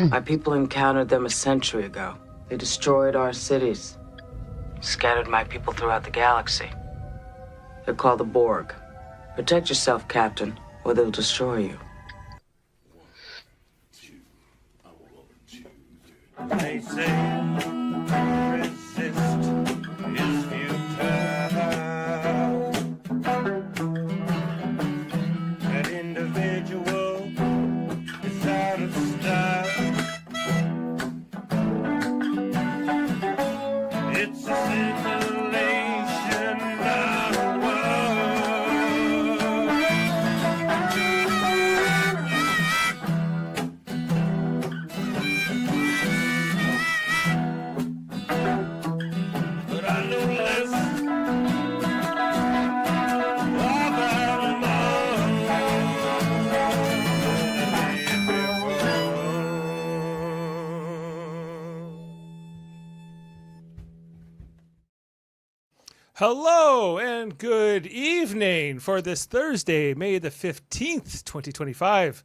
My people encountered them a century ago. They destroyed our cities, scattered my people throughout the galaxy. They're called the Borg. Protect yourself, Captain, or they'll destroy you. They say resist is futile. That individual is out of style. It's a simulation, not a but I know less about Hello and good evening for this Thursday, May the 15th, 2025.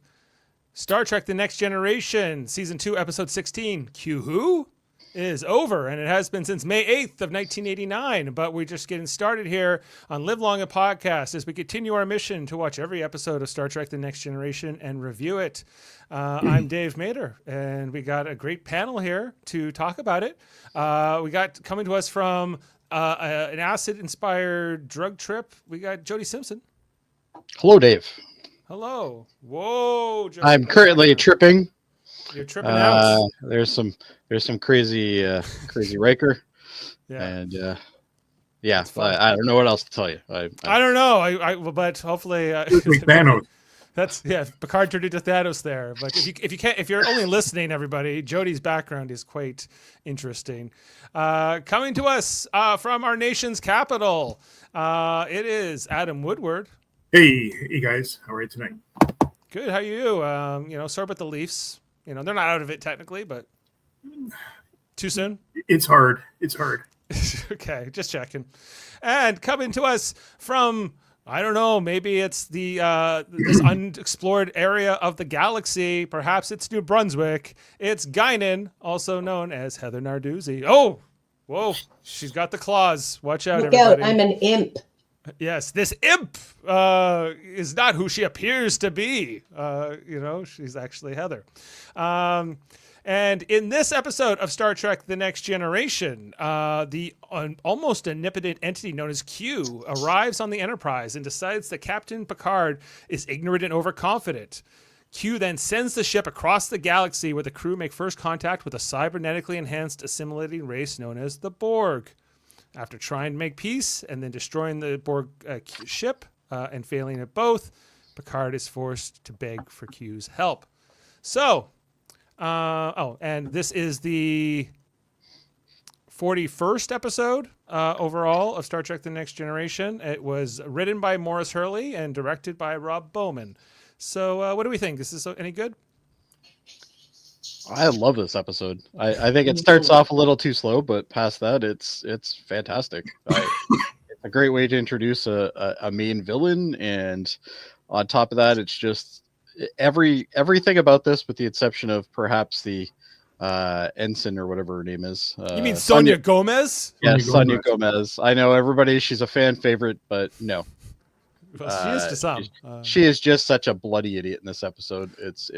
Star Trek The Next Generation, Season 2, Episode 16, Q Who? Is over, and it has been since May 8th of 1989, but we're just getting started here on Live Long and Podcast as we continue our mission to watch every episode of Star Trek The Next Generation and review it. I'm Dave Mader, and we got a great panel here to talk about it. We got coming to us from an acid-inspired drug trip. We got Jody Simpson. Hello, Dave. Hello. Whoa. Jody. I'm currently tripping. You're tripping out. There's some crazy Riker, Yeah. and yeah, I don't know what else to tell you. I don't know. But hopefully, Thanos. that's Picard turned into Thanos there. But if you're only listening, everybody, Jody's background is quite interesting. Coming to us from our nation's capital, it is Adam Woodward. Hey guys, how are you tonight? Good. How are you? Sorry about the Leafs. They're not out of it technically, but too soon. It's hard. Okay, just checking. And coming to us from, I don't know, maybe it's this unexplored area of the galaxy. Perhaps it's New Brunswick. It's Guinan, also known as Heather Narduzzi. Oh, whoa, she's got the claws. Watch out, Look everybody. out, I'm an imp. Yes, this imp is not who she appears to be. She's actually Heather. And in this episode of Star Trek The Next Generation, the almost omnipotent entity known as Q arrives on the Enterprise and decides that Captain Picard is ignorant and overconfident. Q then sends the ship across the galaxy where the crew make first contact with a cybernetically enhanced assimilating race known as the Borg. After trying to make peace and then destroying the Borg ship and failing at both, Picard is forced to beg for Q's help. So, and this is the 41st episode overall of Star Trek The Next Generation. It was written by Maurice Hurley and directed by Rob Bowman. So what do we think? Is this any good? I love this episode. I think it starts off a little too slow, but past that, it's fantastic. It's a great way to introduce a main villain, and on top of that, it's just everything about this, with the exception of perhaps the ensign or whatever her name is. You mean Sonia Gomez? Yes, Sonia Gomez. I know everybody; she's a fan favorite, but no. Well, she is to some. She is just such a bloody idiot in this episode. It's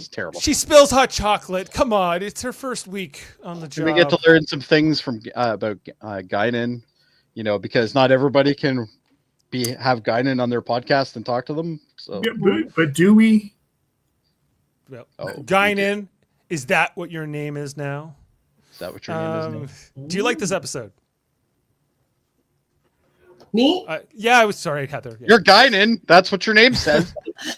terrible. She spills hot chocolate. Come on, it's her first week on the job. We get to learn some things from about Guinan, because not everybody can have Guinan on their podcast and talk to them. So, Yeah, but do we? Well, Oh, Guinan, is that what your name is now? Is that what your name is now? Do you like this episode? Me? Yeah, I was sorry, Heather. Yeah. You're Guinan. That's what your name says.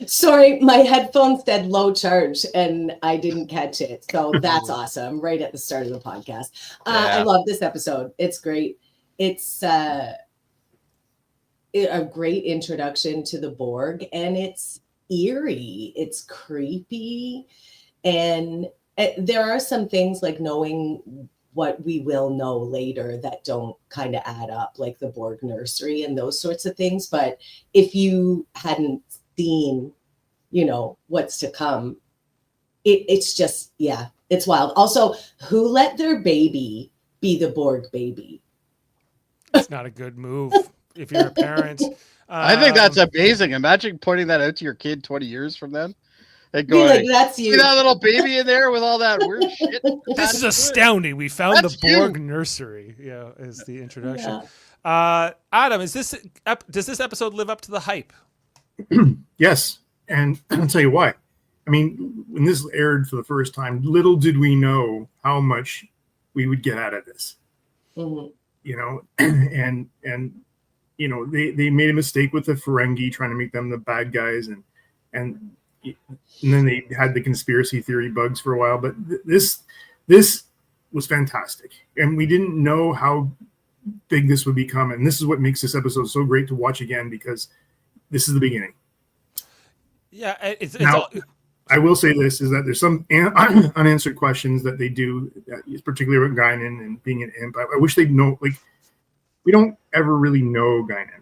Sorry, my headphones said low charge and I didn't catch it. So that's awesome. Right at the start of the podcast. I love this episode. It's great. It's a great introduction to the Borg, and it's eerie. It's creepy. And there are some things like knowing what we will know later that don't kind of add up, like the Borg nursery and those sorts of things. But if you hadn't seen, what's to come, it's just, yeah, it's wild. Also, who let their baby be the Borg baby? It's not a good move if you're a parent. I think that's amazing. Imagine pointing that out to your kid 20 years from then. And Be going, like, that's see you. that little baby in there with all that weird shit? This is astounding. We found That's the Borg you. nursery. Yeah, is the introduction. Yeah. Adam, does this episode live up to the hype? Yes, and I'll tell you why. I mean, when this aired for the first time, little did we know how much we would get out of this. Mhm. You know, and you know, they made a mistake with the Ferengi trying to make them the bad guys, and then they had the conspiracy theory bugs for a while. But this was fantastic, and we didn't know how big this would become, and this is what makes this episode so great to watch again, because this is the beginning. Yeah, it's Now, all, I will say this, is that there's some unanswered questions that they do, particularly with Guinan and being an imp. I wish they'd know, like, we don't ever really know Guinan.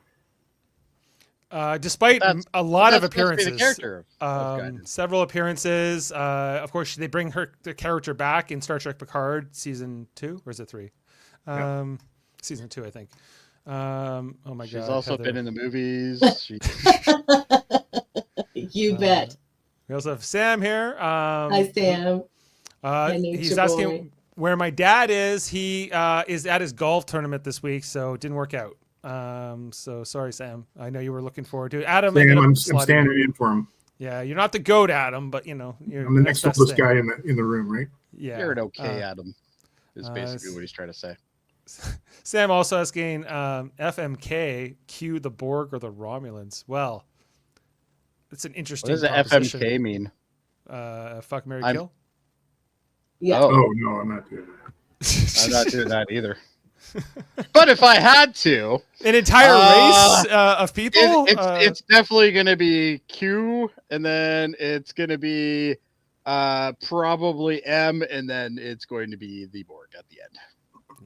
despite a lot of appearances, character of Guinan. several appearances. Of course, they bring the character back in Star Trek Picard season 2, or is it 3? Season 2, I think. Oh my god! She's also Heather. been in the movies. You bet. We also have Sam here. Hi, Sam. He's asking where my dad is. He is at his golf tournament this week, so it didn't work out. So sorry, Sam. I know you were looking forward to it. Adam, Sam, ended up I'm slotting standing in for him. Yeah, you're not the GOAT, Adam, but you know you're I'm the next best oldest thing. guy in the room, right? Yeah, You're an okay Adam, is basically it's- what he's trying to say. Sam also asking FMK, Q the Borg or the Romulans? Well, it's an What interesting does the proposition. FMK mean? Fuck, marry, I'm- kill? Yeah. Oh, Oh no, I'm not doing that. I'm not doing that either. But if I had to, An entire race of people? it's definitely going to be Q, and then it's going to be probably M, and then it's going to be the Borg at the end.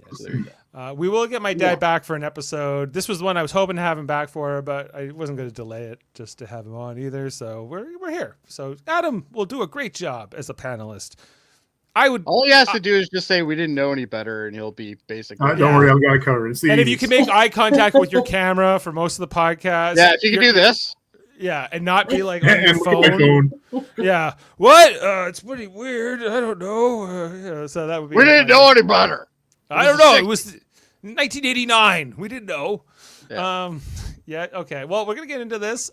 Yes. So there you go. We will get my dad back for an episode. This was the one I was hoping to have him back for, but I wasn't going to delay it just to have him on either. So we're here. So Adam will do a great job as a panelist. I would. All he has to do is just say we didn't know any better, and he'll be basically. Don't worry, I've got it covered. It's the And if you 80s. can make eye contact with your camera for most of the podcast. Yeah, if you can do this. Yeah, and not be like on your and look at my phone. phone. Yeah. What? It's pretty weird. I don't know. Yeah, so that would be. We didn't know any better. I don't know. It was 1989. We didn't know. Yeah. Yeah. Okay. Well, we're gonna get into this.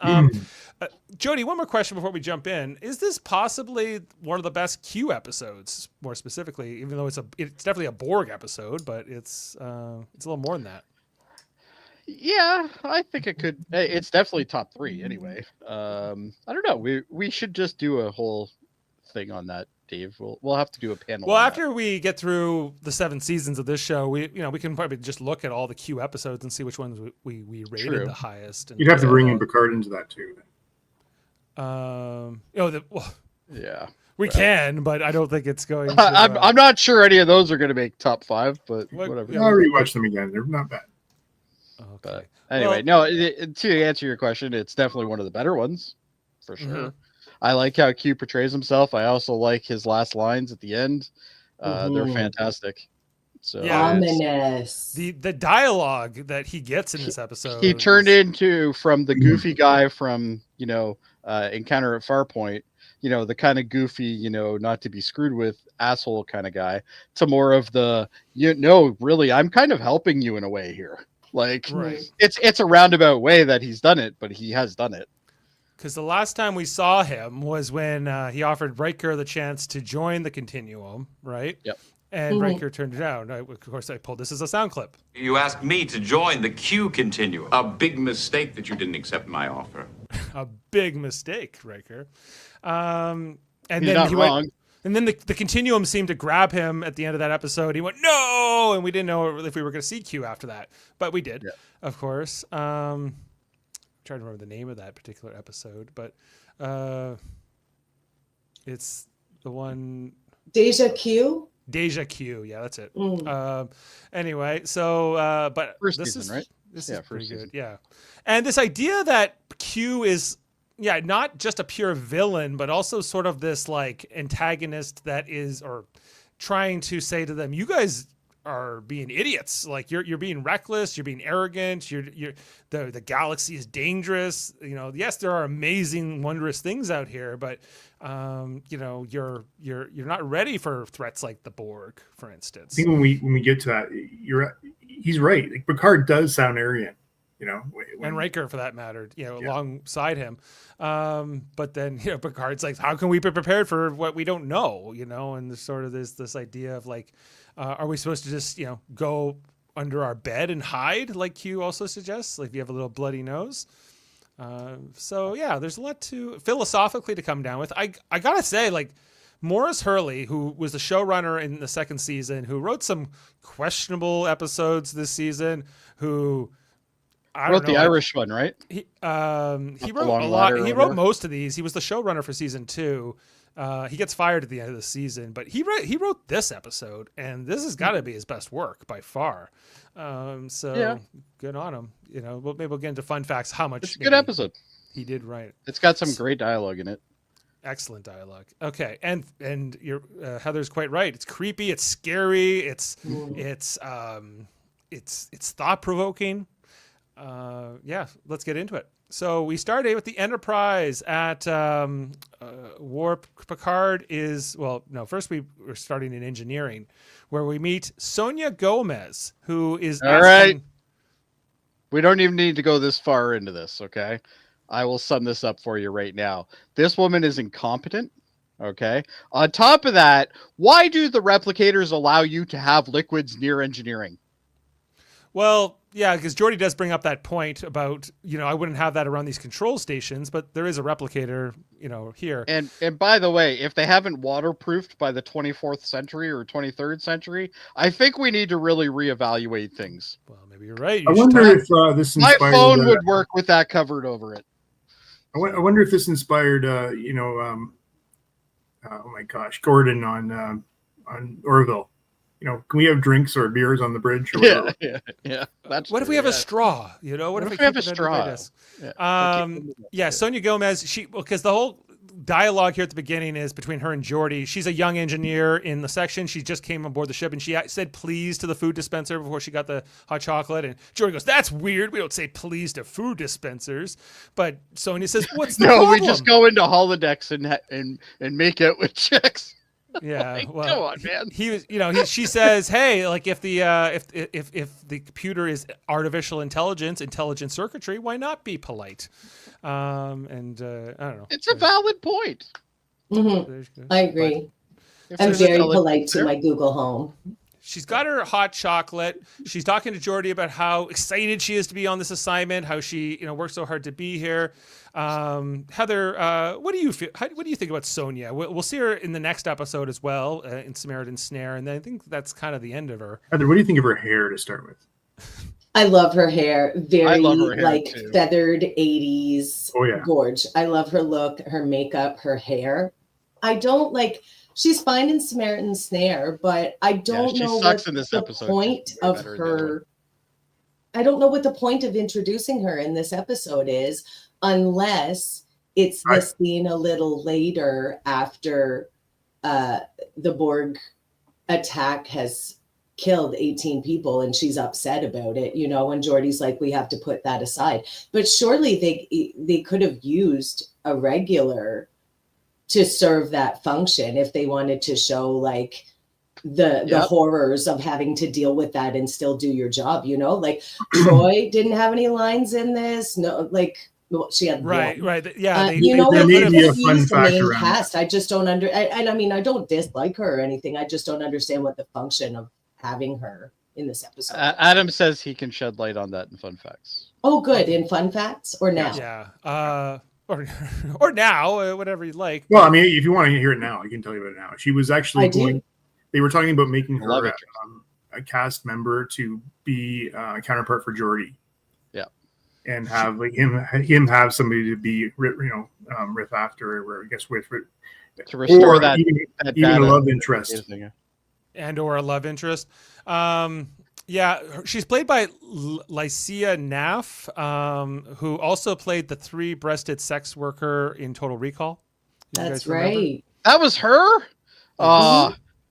Jody, one more question before we jump in. Is this possibly one of the best Q episodes? More specifically, even though it's definitely a Borg episode, but it's a little more than that. Yeah, I think it could. It's definitely top 3 anyway. I don't know. We should just do a whole thing on that, Dave. We'll have to do a panel. Well, on after we get through the 7 seasons of this show, we can probably just look at all the Q episodes and see which ones we rated True. the highest. And You'd have to bring in Picard into that too. Yeah. We can, but I don't think it's going to. I'm not sure any of those are going to make top 5, but What- whatever. yeah. I'll rewatch them again. They're not bad. Okay. But anyway, to answer your question, it's definitely one of the better ones, for sure. Mhm. I like how Q portrays himself. I also like his last lines at the end. They're Mhm. fantastic. So Yeah. Ominous. The dialogue that he gets in this episode. he turned is- into from the goofy guy from Encounter at Farpoint, the kind of goofy, not to be screwed with asshole kind of guy, to more of the really, I'm kind of helping you in a way here. Like Right. it's a roundabout way that he's done it, but he has done it. Because the last time we saw him was when he offered Riker the chance to join the Continuum, right? Yep. And Mhm. Riker turned it down. Of course, I pulled this as a sound clip. You asked me to join the Q Continuum. A big mistake that you didn't accept my offer. A big mistake, Riker. And He's then not he wrong. went. And then the Continuum seemed to grab him at the end of that episode. He went, no! And we didn't know if we were going to see Q after that. But we did, Yeah. of course. I'm trying to remember the name of that particular episode. But it's the one... Deja Q. Deja Q. Yeah, that's it. Mm. Anyway, so... but First this season, is right? This Yeah, is pretty first good. season. Yeah. And this idea that Q is yeah, not just a pure villain, but also sort of this like antagonist that is, or trying to say to them, you guys are being idiots. Like you're being reckless, you're being arrogant, the galaxy is dangerous. You know, yes, there are amazing, wondrous things out here, but you know, you're not ready for threats like the Borg, for instance. I think when we get to that, he's right. Like Picard does sound arrogant, you know, and Riker for that matter, you know, alongside him. But then, you know, Picard's like, how can we be prepared for what we don't know, you know? And there's sort of this idea of like, are we supposed to just, you know, go under our bed and hide, like Q also suggests, like if you have a little bloody nose? So yeah, there's a lot to philosophically to come down with. I gotta say, like, Morris Hurley, who was the showrunner in the second season, who wrote some questionable episodes this season, who I wrote don't know, the Irish one, right? He wrote a Long lot. Ladder or He wrote whatever. most of these. He was the showrunner for season 2. He gets fired at the end of the season, but he wrote this episode, and this has got to be his best work by far. So Yeah. good on him. You know, maybe we'll get into fun facts. How much It's a good maybe episode. he did write. It's got some great dialogue in it. Excellent dialogue. Okay, and you're Heather's quite right. It's creepy. It's scary. It's thought provoking. Yeah, let's get into it. So we started with the Enterprise at Warp. Picard is, well, no, first we're starting in engineering, where we meet Sonia Gomez, who is All right. We don't even need to go this far into this, okay? I will sum this up for you right now. This woman is incompetent, okay? On top of that, why do the replicators allow you to have liquids near engineering? Well, yeah, because Jody does bring up that point about, you know, I wouldn't have that around these control stations, but there is a replicator, you know, here. And by the way, if they haven't waterproofed by the 24th century or 23rd century, I think we need to really reevaluate things. Well, maybe you're right. I wonder if this My inspired. phone would work with that covered over it. I wonder if this inspired, you know, oh my gosh, Gordon on Orville. You know, can we have drinks or beers on the bridge? Or whatever? Yeah. That's What if we have a straw? You know, what if we we have a keep it straw? under this? Yeah, Sonia Gomez, because the whole dialogue here at the beginning is between her and Jody. She's a young engineer in the section. She just came aboard the ship, and she said please to the food dispenser before she got the hot chocolate. And Jody goes, "That's weird. We don't say please to food dispensers." But Sonia says, "What's the problem?" we just go into holodecks and make out with chicks. Yeah, Like, well, come on, man. He was, you know, she says, "Hey, like if the computer is artificial intelligent circuitry, why not be polite?" And I don't know. It's a valid point. I agree. If I'm there's a very tele- polite to my Google Home. She's got her hot chocolate. She's talking to Jody about how excited she is to be on this assignment, how she, you know, worked so hard to be here. Heather, what do you feel? What do you think about Sonia? We'll see her in the next episode as well, in Samaritan Snare, and then I think that's kind of the end of her. Heather, what do you think of her hair to start with? I love her hair. Very love her hair, like too. feathered 80s. Oh, yeah. Gorge. I love her look, her makeup, her hair. I don't like, she's fine in Samaritan Snare, but I don't she know sucks what in this the episode. point She's way of better in the other her. I don't know what the point of introducing her in this episode is, unless it's the scene a little later after the Borg attack has killed 18 people and she's upset about it, you know, and Geordi's like, we have to put that aside. But surely they could have used a regular to serve that function if they wanted to show like the horrors of having to deal with that and still do your job, you know, like Troy didn't have any lines in this. No, like, well, she had Right. Yeah. you know, there may be a fun use the fact main around cast. I just don't and I mean, I don't dislike her or anything. I just don't understand what the function of having her in this episode. Adam says he can shed light on that in fun facts. Oh, good. In fun facts or now? Yeah. Or now, whatever you like. Well, I mean, if you want to hear it now, I can tell you about it now. She was actually they were talking about making her a cast member to be a counterpart for Jody. Yeah. And have like him have somebody to be, you know, riff after, or I guess with to restore or that even a love interest. And or a love interest. Yeah, she's played by Lycia Naff, who also played the three-breasted sex worker in Total Recall. You That's guys remember? right. That was her.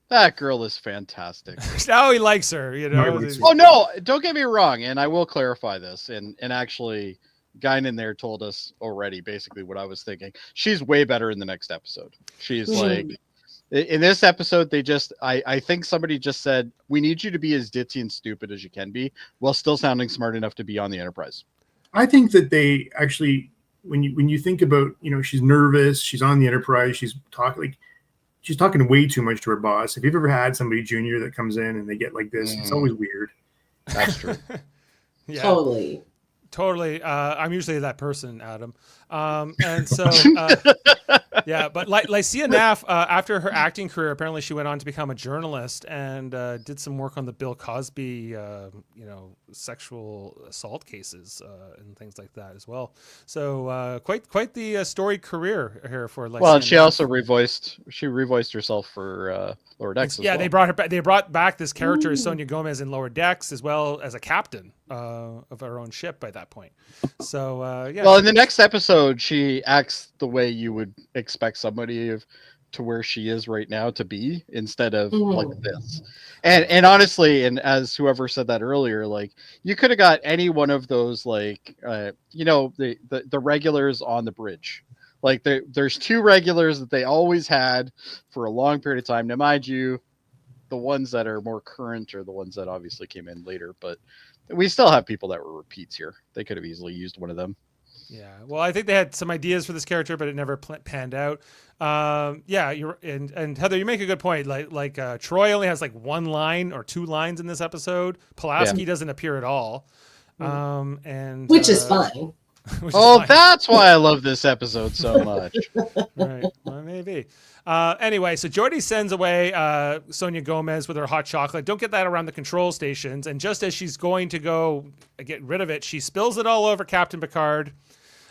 That girl is fantastic. Now he likes her, you No, he know. likes her. Oh no, don't get me wrong, and I will clarify this. And actually, Guy in there told us already basically what I was thinking. She's way better in the next episode. She's like in this episode, I think somebody just said, we need you to be as ditzy and stupid as you can be while still sounding smart enough to be on the Enterprise. I think that they actually, when you think about, she's nervous, she's on the Enterprise, she's talking way too much to her boss. If you've ever had somebody junior that comes in and they get like this, it's always weird. That's true. Yeah. Totally. I'm usually that person, Adam. And so, yeah, but Lycia Naff, after her acting career, apparently she went on to become a journalist and did some work on the Bill Cosby, sexual assault cases and things like that as well. So quite the storied career here for Lycia. Well, and she Naff. also revoiced herself for Lower Decks. Yeah, as well. they brought her back. They brought back this character, Sonia Gomez, in Lower Decks, as well as a captain of her own ship by that point. So yeah. Well, in the next episode, she acts the way you would expect somebody to where she is right now to be, instead of like this. And honestly, and as whoever said that earlier, like, you could have got any one of those, like, the regulars on the bridge. Like, there's two regulars that they always had for a long period of time. Now, mind you, the ones that are more current are the ones that obviously came in later, but we still have people that were repeats here. They could have easily used one of them. Yeah, well, I think they had some ideas for this character, but it never panned out. Yeah, and Heather, you make a good point. Like Troy only has like one line or two lines in this episode. Pulaski doesn't appear at all, and Which is fine. That's why I love this episode so much. Right, well, maybe. Anyway, so Jody sends away Sonia Gomez with her hot chocolate. Don't get that around the control stations. And just as she's going to go get rid of it, she spills it all over Captain Picard.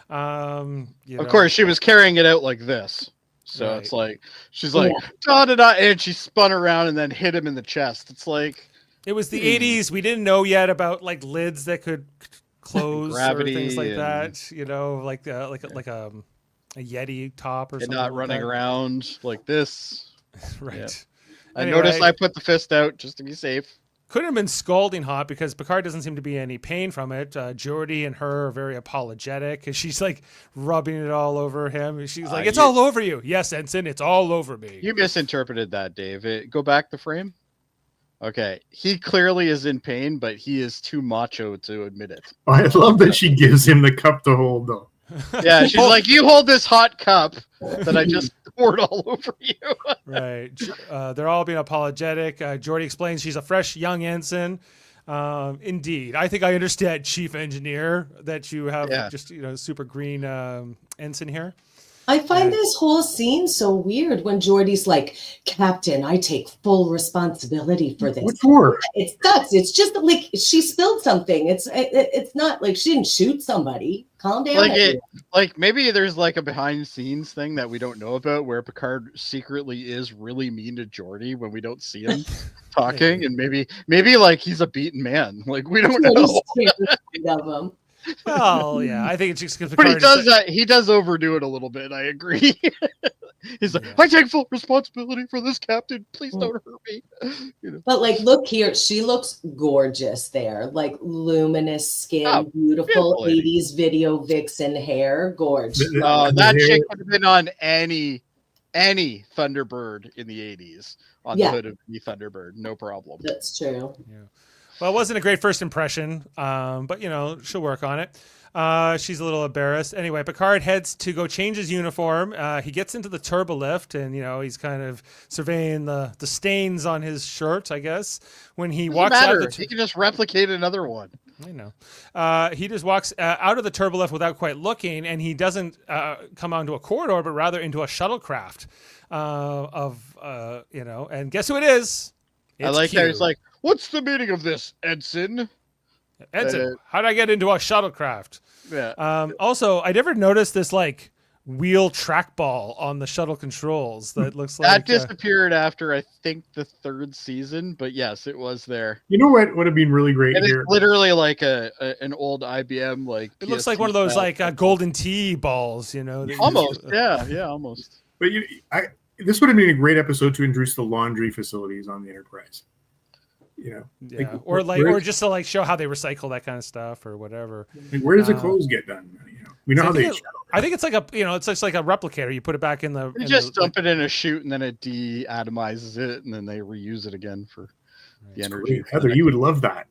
Of course, she was carrying it out like this. So Right. it's like, she's like, da da da, and she spun around and then hit him in the chest. It's like, it was the 80s. We didn't know yet about like lids that could close Gravity or things like and- that. Like a Yeti top or and something. not like running that. around like this. Right. Yeah. I Anyway. noticed I put the fist out just to be safe. Couldn't have been scalding hot because Picard doesn't seem to be any pain from it. Jody and her are very apologetic because she's like rubbing it all over him. She's like, "It's all over you." Yes, Ensign, it's all over me. You misinterpreted that, Dave. Go back the frame. Okay, he clearly is in pain, but he is too macho to admit it. I love that she gives him the cup to hold, though. Yeah, she's like, "You hold this hot cup that I just poured all over you." Right. They're all being apologetic. Jody explains she's a fresh young ensign. Indeed. I think I understand, Chief Engineer, that you have just, super green ensign here. I find this whole scene so weird when Geordi's like, "Captain, I take full responsibility for this." What for? It's nuts. It's just like she spilled something. It's not like she didn't shoot somebody. Calm down. Like maybe there's like a behind the scenes thing that we don't know about where Picard secretly is really mean to Geordi when we don't see him talking, and maybe like he's a beaten man. Like, we don't know. Of him. Well, yeah, I think it's just because But he does overdo it a little bit. I agree. He's like, "I take full responsibility for this, Captain. Please don't hurt me." But like, look here, she looks gorgeous there. Like, luminous skin, beautiful 80s video vixen hair, gorgeous. That chick would have been on any Thunderbird in the 80s on the hood of the Thunderbird, no problem. That's true. Yeah. Well, it wasn't a great first impression, but she'll work on it. She's a little embarrassed. Anyway, Picard heads to go change his uniform. He gets into the turbolift, and he's kind of surveying the stains on his shirt, I guess. When he walks out, he can just replicate another one. I know. He just walks out of the turbolift without quite looking, and he doesn't come onto a corridor, but rather into a shuttlecraft and guess who it is? I like that he's like, "What's the meaning of this, Ensign?" Ensign, how did I get into a shuttlecraft? Yeah. Also, I never noticed this like wheel trackball on the shuttle controls that looks That like disappeared after, I think, the 3rd season, but yes, it was there. You know what would have been really great And here? it's literally like an old IBM like. it looks like PSP one of those style. like golden tee balls, you know. that you Almost, just- yeah, almost. But this would have been a great episode to introduce the laundry facilities on the Enterprise. You know, Yeah, where- or just to like show how they recycle that kind of stuff or whatever. like, where does the clothes get done? You know, we know So how they. I think it's like a it's just like a replicator. You put it back in the. They just dump it in a chute and then it de-atomizes it and then they reuse it again for the energy. Great. Heather, you would love that.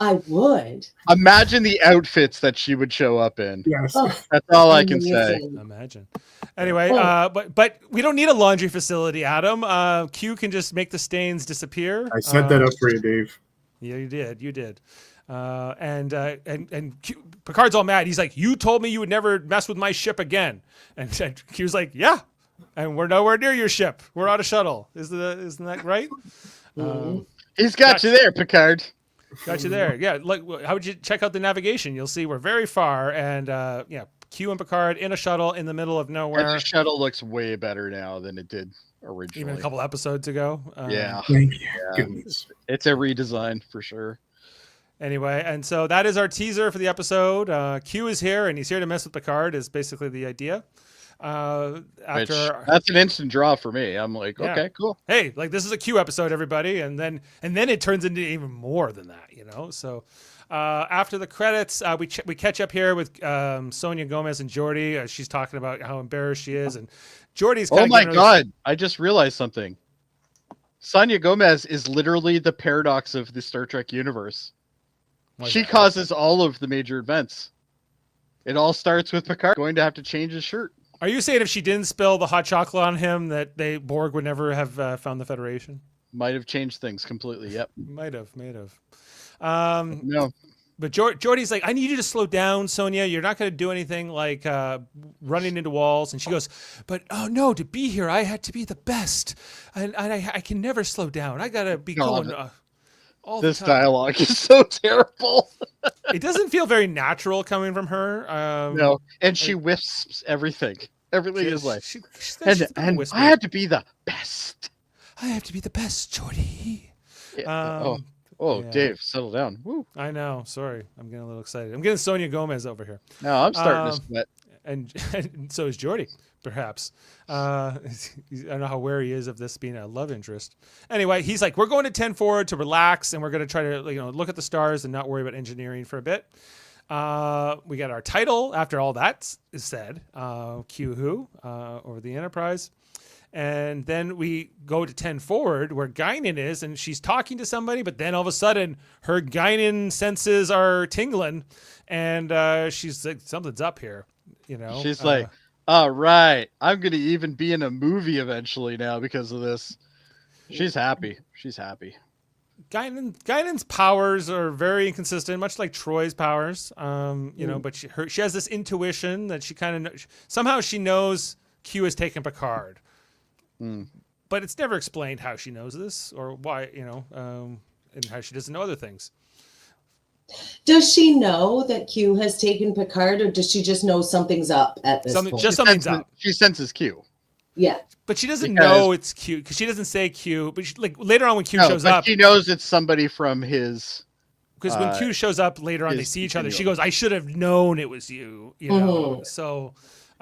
I would. Imagine the outfits that she would show up in. Yes. Oh, That's all I can say. amazing. Imagine. Anyway, Oh. but we don't need a laundry facility, Adam. Q can just make the stains disappear. I set that up for you, Dave. Yeah, you did. And Picard's all mad. He's like, "You told me you would never mess with my ship again." And Q's like, "Yeah, and we're nowhere near your ship. We're on a shuttle. Isn't that right?" He's got you there, Picard. Got you there. Yeah. Like, how would you check out the navigation? You'll see we're very far, and yeah, Q and Picard in a shuttle in the middle of And nowhere. the shuttle looks way better now than it did originally. Even a couple episodes ago. Yeah, Thank you. Yeah. Goodness. it's a redesign for sure. Anyway, and so that is our teaser for the episode. Q is here, and he's here to mess with Picard. Is basically the idea. Which, that's an instant draw for me. I'm like, Yeah. okay, cool. Hey, like this is a Q episode, everybody, and then it turns into even more than that, you know. So after the credits, we catch up here with Sonia Gomez and Jody. She's talking about how embarrassed she is, and Jordy's. Oh my god! I just realized something. Sonia Gomez is literally the paradox of the Star Trek universe. She causes all of the major events. It all starts with Picard going to have to change his shirt. Are you saying if she didn't spill the hot chocolate on him, that Borg would never have found the Federation? Might have changed things completely. Yep. Might have. No. But Jordy's like, I need you to slow down, Sonia. You're not going to do anything like running into walls. And she goes, but oh no, to be here, I had to be the best, and I can never slow down. I got to be God. going all This the time. dialogue is so terrible. It doesn't feel very natural coming from her. No, and she wisps everything. Everything is like, and and I had to be the best. I have to be the best, Jordy. Yeah. Yeah. Dave, settle down. Woo. I know. Sorry, I'm getting a little excited. I'm getting Sonia Gomez over here. No, I'm starting to sweat. And so is Jordy, perhaps. I don't know how aware he is of this being a love interest. Anyway, he's like, we're going to 10 forward to relax, and we're going to try to look at the stars and not worry about engineering for a bit. We got our title after all that is said, Q Who, over the Enterprise. And then we go to 10 forward where Guinan is, and she's talking to somebody, but then all of a sudden her Guinan senses are tingling, and she's like, something's up here, you know. She's like, all right, I'm going to even be in a movie eventually now because of this. She's happy. She's happy. Guinan's powers are very inconsistent, much like Troy's powers, but she has this intuition that she kind of somehow she knows Q has taken Picard. But it's never explained how she knows this or why, and how she doesn't know other things. Does she know that Q has taken Picard, or does she just know something's up at this point? Something's up. She senses Q. Yeah. But she doesn't know it's Q because she doesn't say Q. But later on when Q shows up, she knows it's somebody from his. Because when Q shows up later on, they see each other. She goes, "I should have known it was you." You know, so.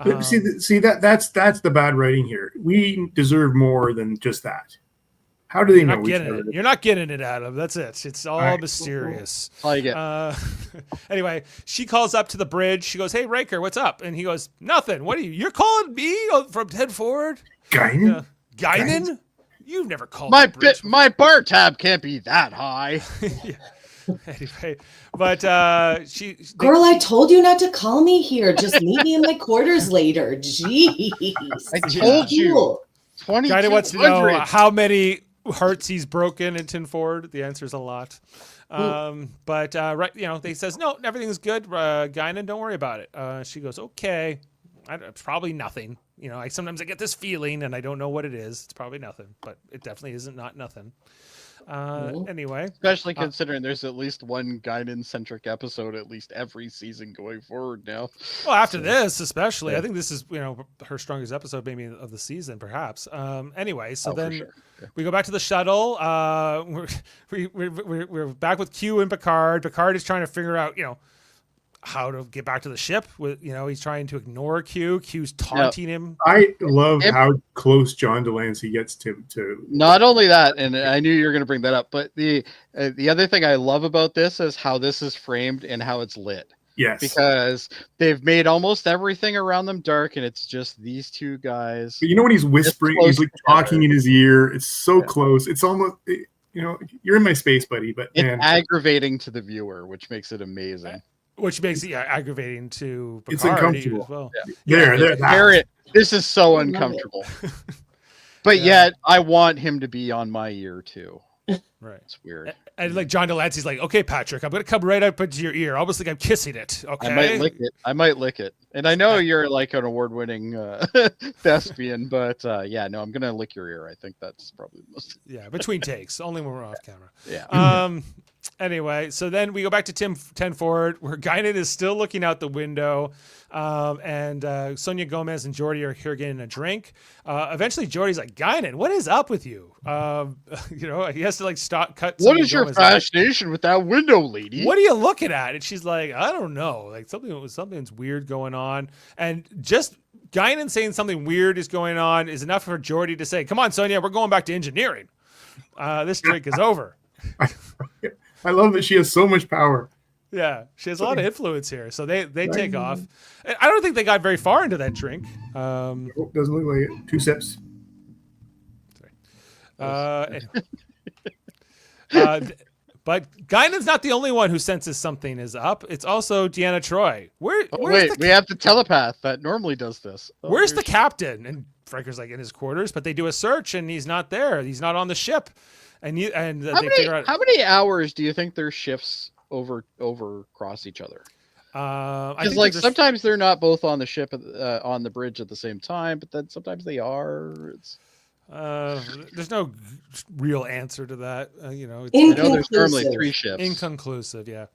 But see that's the bad writing here. We deserve more than just that. How do they know each other? You're not getting it, Adam. That's it. It's all right. mysterious. All you get. Anyway, she calls up to the bridge. She goes, "Hey, Riker, what's up?" And he goes, "Nothing. What are you? You're calling me from 10 forward? Guinan? Guinan? You've never called my bar tab can't be that high." Yeah. Anyway, but Girl, I told you not to call me here. Just meet me in my quarters later. Jeez. I told you. 20. Guinan wants to know how many hearts he's broken in 10 forward. The answer is a lot. But they says no, everything's good. Guinan, don't worry about it. She goes, okay. Probably nothing. Sometimes I get this feeling and I don't know what it is. It's probably nothing, but it definitely isn't not nothing. Anyway, Especially considering there's at least one Guinan-centric episode at least every season going forward now. well, after this, especially, yeah. I think this is her strongest episode maybe of the season, perhaps. Anyway, so then sure. Yeah. we go back to the shuttle. We're back with Q and Picard. Picard is trying to figure out how to get back to the ship. With he's trying to ignore Q. Q's taunting him. I love how close John Delancey gets to. Not only that, and I knew you were going to bring that up, but the other thing I love about this is how this is framed and how it's lit. Yes, Because they've made almost everything around them dark, and it's just these two guys. but you know when he's whispering, close he's like together. talking in his ear. It's so close. It's almost you're in my space, buddy. But It's man, aggravating to the viewer, which makes it amazing. Which makes it aggravating to It's Picard uncomfortable. as well. This is so uncomfortable. But yet, I want him to be on my ear too. Right. It's weird. And like John Delancey's like, okay, Patrick, I'm gonna come right up into your ear, almost like I'm kissing it. Okay. I might lick it. And I know you're like an award-winning thespian, but no, I'm gonna lick your ear. I think that's probably the most. Yeah, between takes, only when we're off camera. Yeah. Anyway, so then we go back to 10 forward, where Guinan is still looking out the window, and Sonia Gomez and Jody are here getting a drink. Eventually, Jody's like, Guinan, what is up with you? He has to like cut. What Sonia is your Gomez out. fascination with that window, lady? What are you looking at? And she's like, I don't know, like something's weird going on, and just Guinan saying something weird is going on is enough for Jody to say, come on, Sonia, we're going back to engineering. This drink is over. I love that she has so much power. Yeah, she has a lot of influence here. So they take off. And I don't think they got very far into that drink. Doesn't look like it. 2 sips. But Guinan's not the only one who senses something is up. It's also Deanna Troi. We have the telepath that normally does this. Where's the captain? And Franker's like in his quarters, but they do a search and he's not there. He's not on the ship. And how many hours do you think their shifts over cross each other? Because like sometimes they're not both on the ship on the bridge at the same time, but then sometimes they are. There's no real answer to that. I know there's normally 3 shifts. Inconclusive, yeah.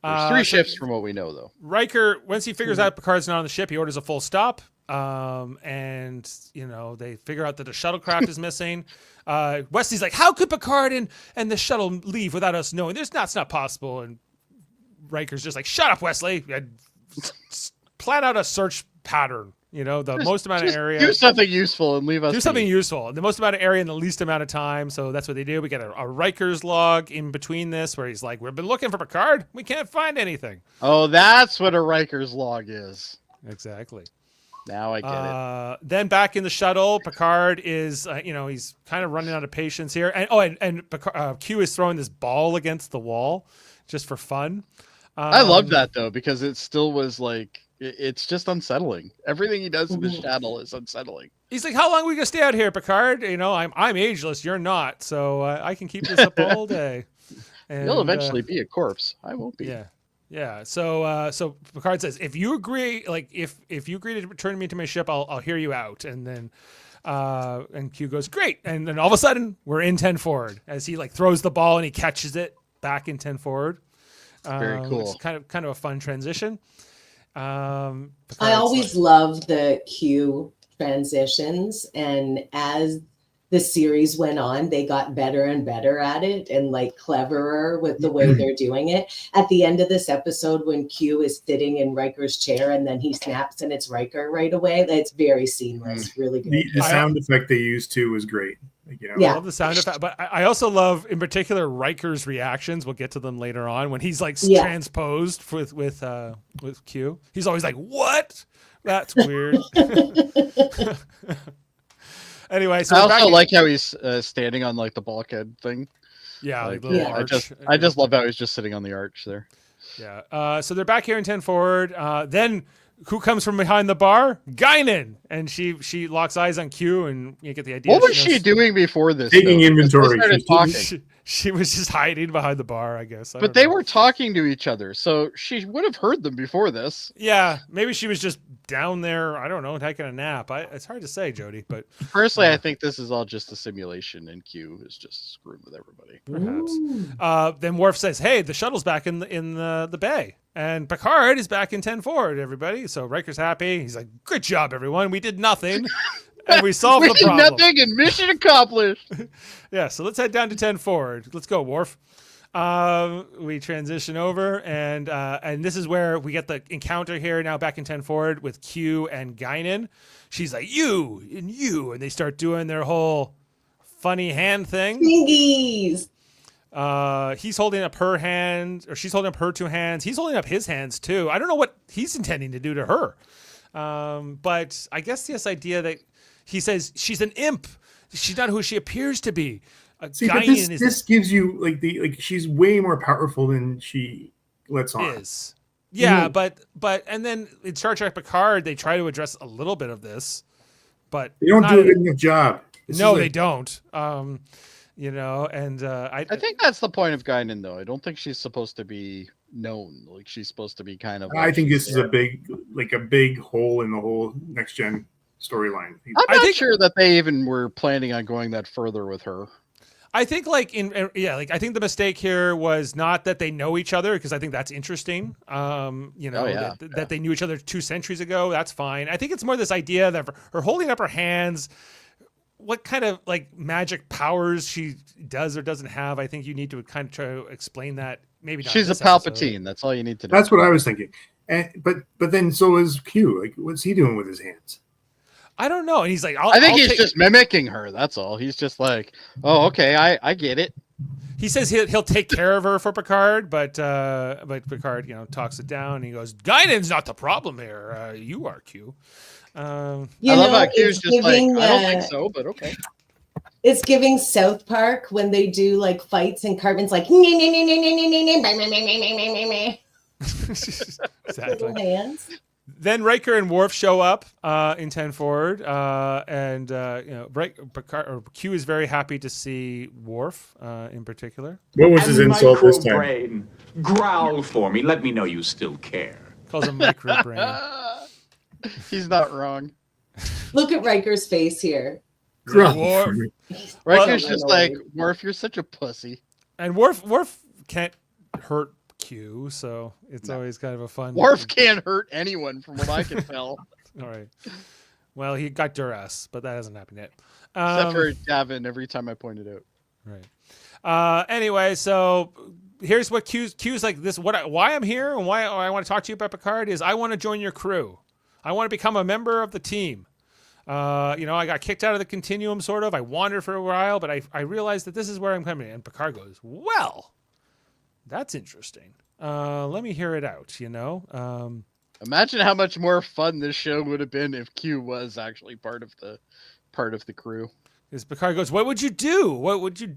There's 3 shifts from what we know, though. Riker, once he figures out Picard's not on the ship, he orders a full stop. And they figure out that the shuttlecraft is missing. Wesley's like, how could Picard and the shuttle leave without us knowing? That's not possible. And Riker's just like, shut up, Wesley. Plan out a search pattern. Most amount of area. Do something useful and leave us. Do something useful. The most amount of area in the least amount of time. So that's what they do. We get a Riker's log in between this where he's like, we've been looking for Picard. We can't find anything. Oh, that's what a Riker's log is. Exactly. Now I get it. Then back in the shuttle, Picard is, he's kind of running out of patience here. And Picard, Q is throwing this ball against the wall just for fun. I love that, though, because it still was like, it's just unsettling. Everything he does in the shuttle is unsettling. He's like, how long are we going to stay out here, Picard? I'm ageless. You're not. So I can keep this up all day. And, you'll eventually be a corpse. I won't be. Yeah. Yeah. So Picard says, if you agree, if you agree to return me to my ship, I'll hear you out. And then, and Q goes, great. And then all of a sudden we're in 10 forward as he throws the ball and he catches it back in 10 forward. Very cool. It's kind of a fun transition. I always love the Q transitions, and as the series went on, they got better and better at it and cleverer with the way they're doing it. At the end of this episode, when Q is sitting in Riker's chair and then he snaps and it's Riker right away, that's very seamless. Really good. The sound effect they used too was great. I love the sound effect, but I also love, in particular, Riker's reactions. We'll get to them later on when he's transposed with Q. He's always like, "What? That's weird." Anyway, so I also like how he's standing on the bulkhead thing. Yeah, arch. I just love how he's just sitting on the arch there. Yeah. So they're back here in 10 forward. Then who comes from behind the bar? Guinan. And she locks eyes on Q, and you get the idea. What was knows- she doing before this? Taking though? inventory. They started She's talking. She was just hiding behind the bar, I guess. I But don't they know. were talking to each other, so she would have heard them before this. Yeah, maybe she was just down there. I don't know, taking a nap. It's hard to say, Jody, but Personally, I think this is all just a simulation, and Q is just screwing with everybody. perhaps. Then Worf says, "Hey, the shuttle's back in the bay, and Picard is back in 10 forward. Everybody." So Riker's happy. He's like, "Good job, everyone. We did nothing, and we solved We the did problem." nothing, and mission accomplished. Yeah, so let's head down to 10 forward. Let's go, Worf. We transition over, and this is where we get the encounter here now back in 10 forward with Q and Guinan. She's like, you, and they start doing their whole funny hand thing. Fingies. He's holding up her hand, or she's holding up her two hands. He's holding up his hands too. I don't know what he's intending to do to her. But I guess this idea that he says she's an imp. She's not who she appears to be. See, but this gives you like she's way more powerful than she lets on. Is. Yeah, but and then in Star Trek Picard, they try to address a little bit of this, but They don't not do a good enough job. No, they don't. You know, and I think that's the point of Guinan, though. I don't think she's supposed to be known. Like she's supposed to be kind of. I think this is a big hole in the whole next gen storyline. I'm not sure that they even were planning on going that further with her. I think I think the mistake here was not that they know each other, because I think that's interesting. That they knew each other 2 centuries ago. That's fine. I think it's more this idea that her holding up her hands, what kind of like magic powers she does or doesn't have. I think you need to kind of try to explain that. Maybe not She's a Palpatine. That's all you need to know. That's what I was thinking. But then so is Q. Like, what's he doing with his hands? I don't know. And he's like, I think he's just mimicking her. That's all. He's just like, oh, okay, I get it. He says he'll take care of her for Picard, but Picard, talks it down. And he goes, Guinan's not the problem here. You are, Q. I love how Q's just giving, like, I don't think so, but okay. It's giving South Park when they do like fights and Cartman's like, exactly. Hands. Then Riker and Worf show up in 10 forward, Picard, or Q is very happy to see Worf in particular. What was his insult this time? Brain, growl for me. Let me know you still care. Calls him micro brain. He's not wrong. Look at Riker's face here. Worf. Riker's just like, Worf, you're such a pussy. And Worf can't hurt Q, so it's always kind of a fun. Worf can't hurt anyone, from what I can tell. All right. Well, he got duress, but that hasn't happened yet. Except for Davin, every time I pointed out. Right. Anyway, so here's what Q's like. Why I'm here and why I want to talk to you about Picard is I want to join your crew. I want to become a member of the team. I got kicked out of the continuum, sort of. I wandered for a while, but I realized that this is where I'm coming. And Picard goes, well, that's interesting. Let me hear it out, Imagine how much more fun this show would have been if Q was actually part of the crew. Because Picard goes, what would you do? What would you,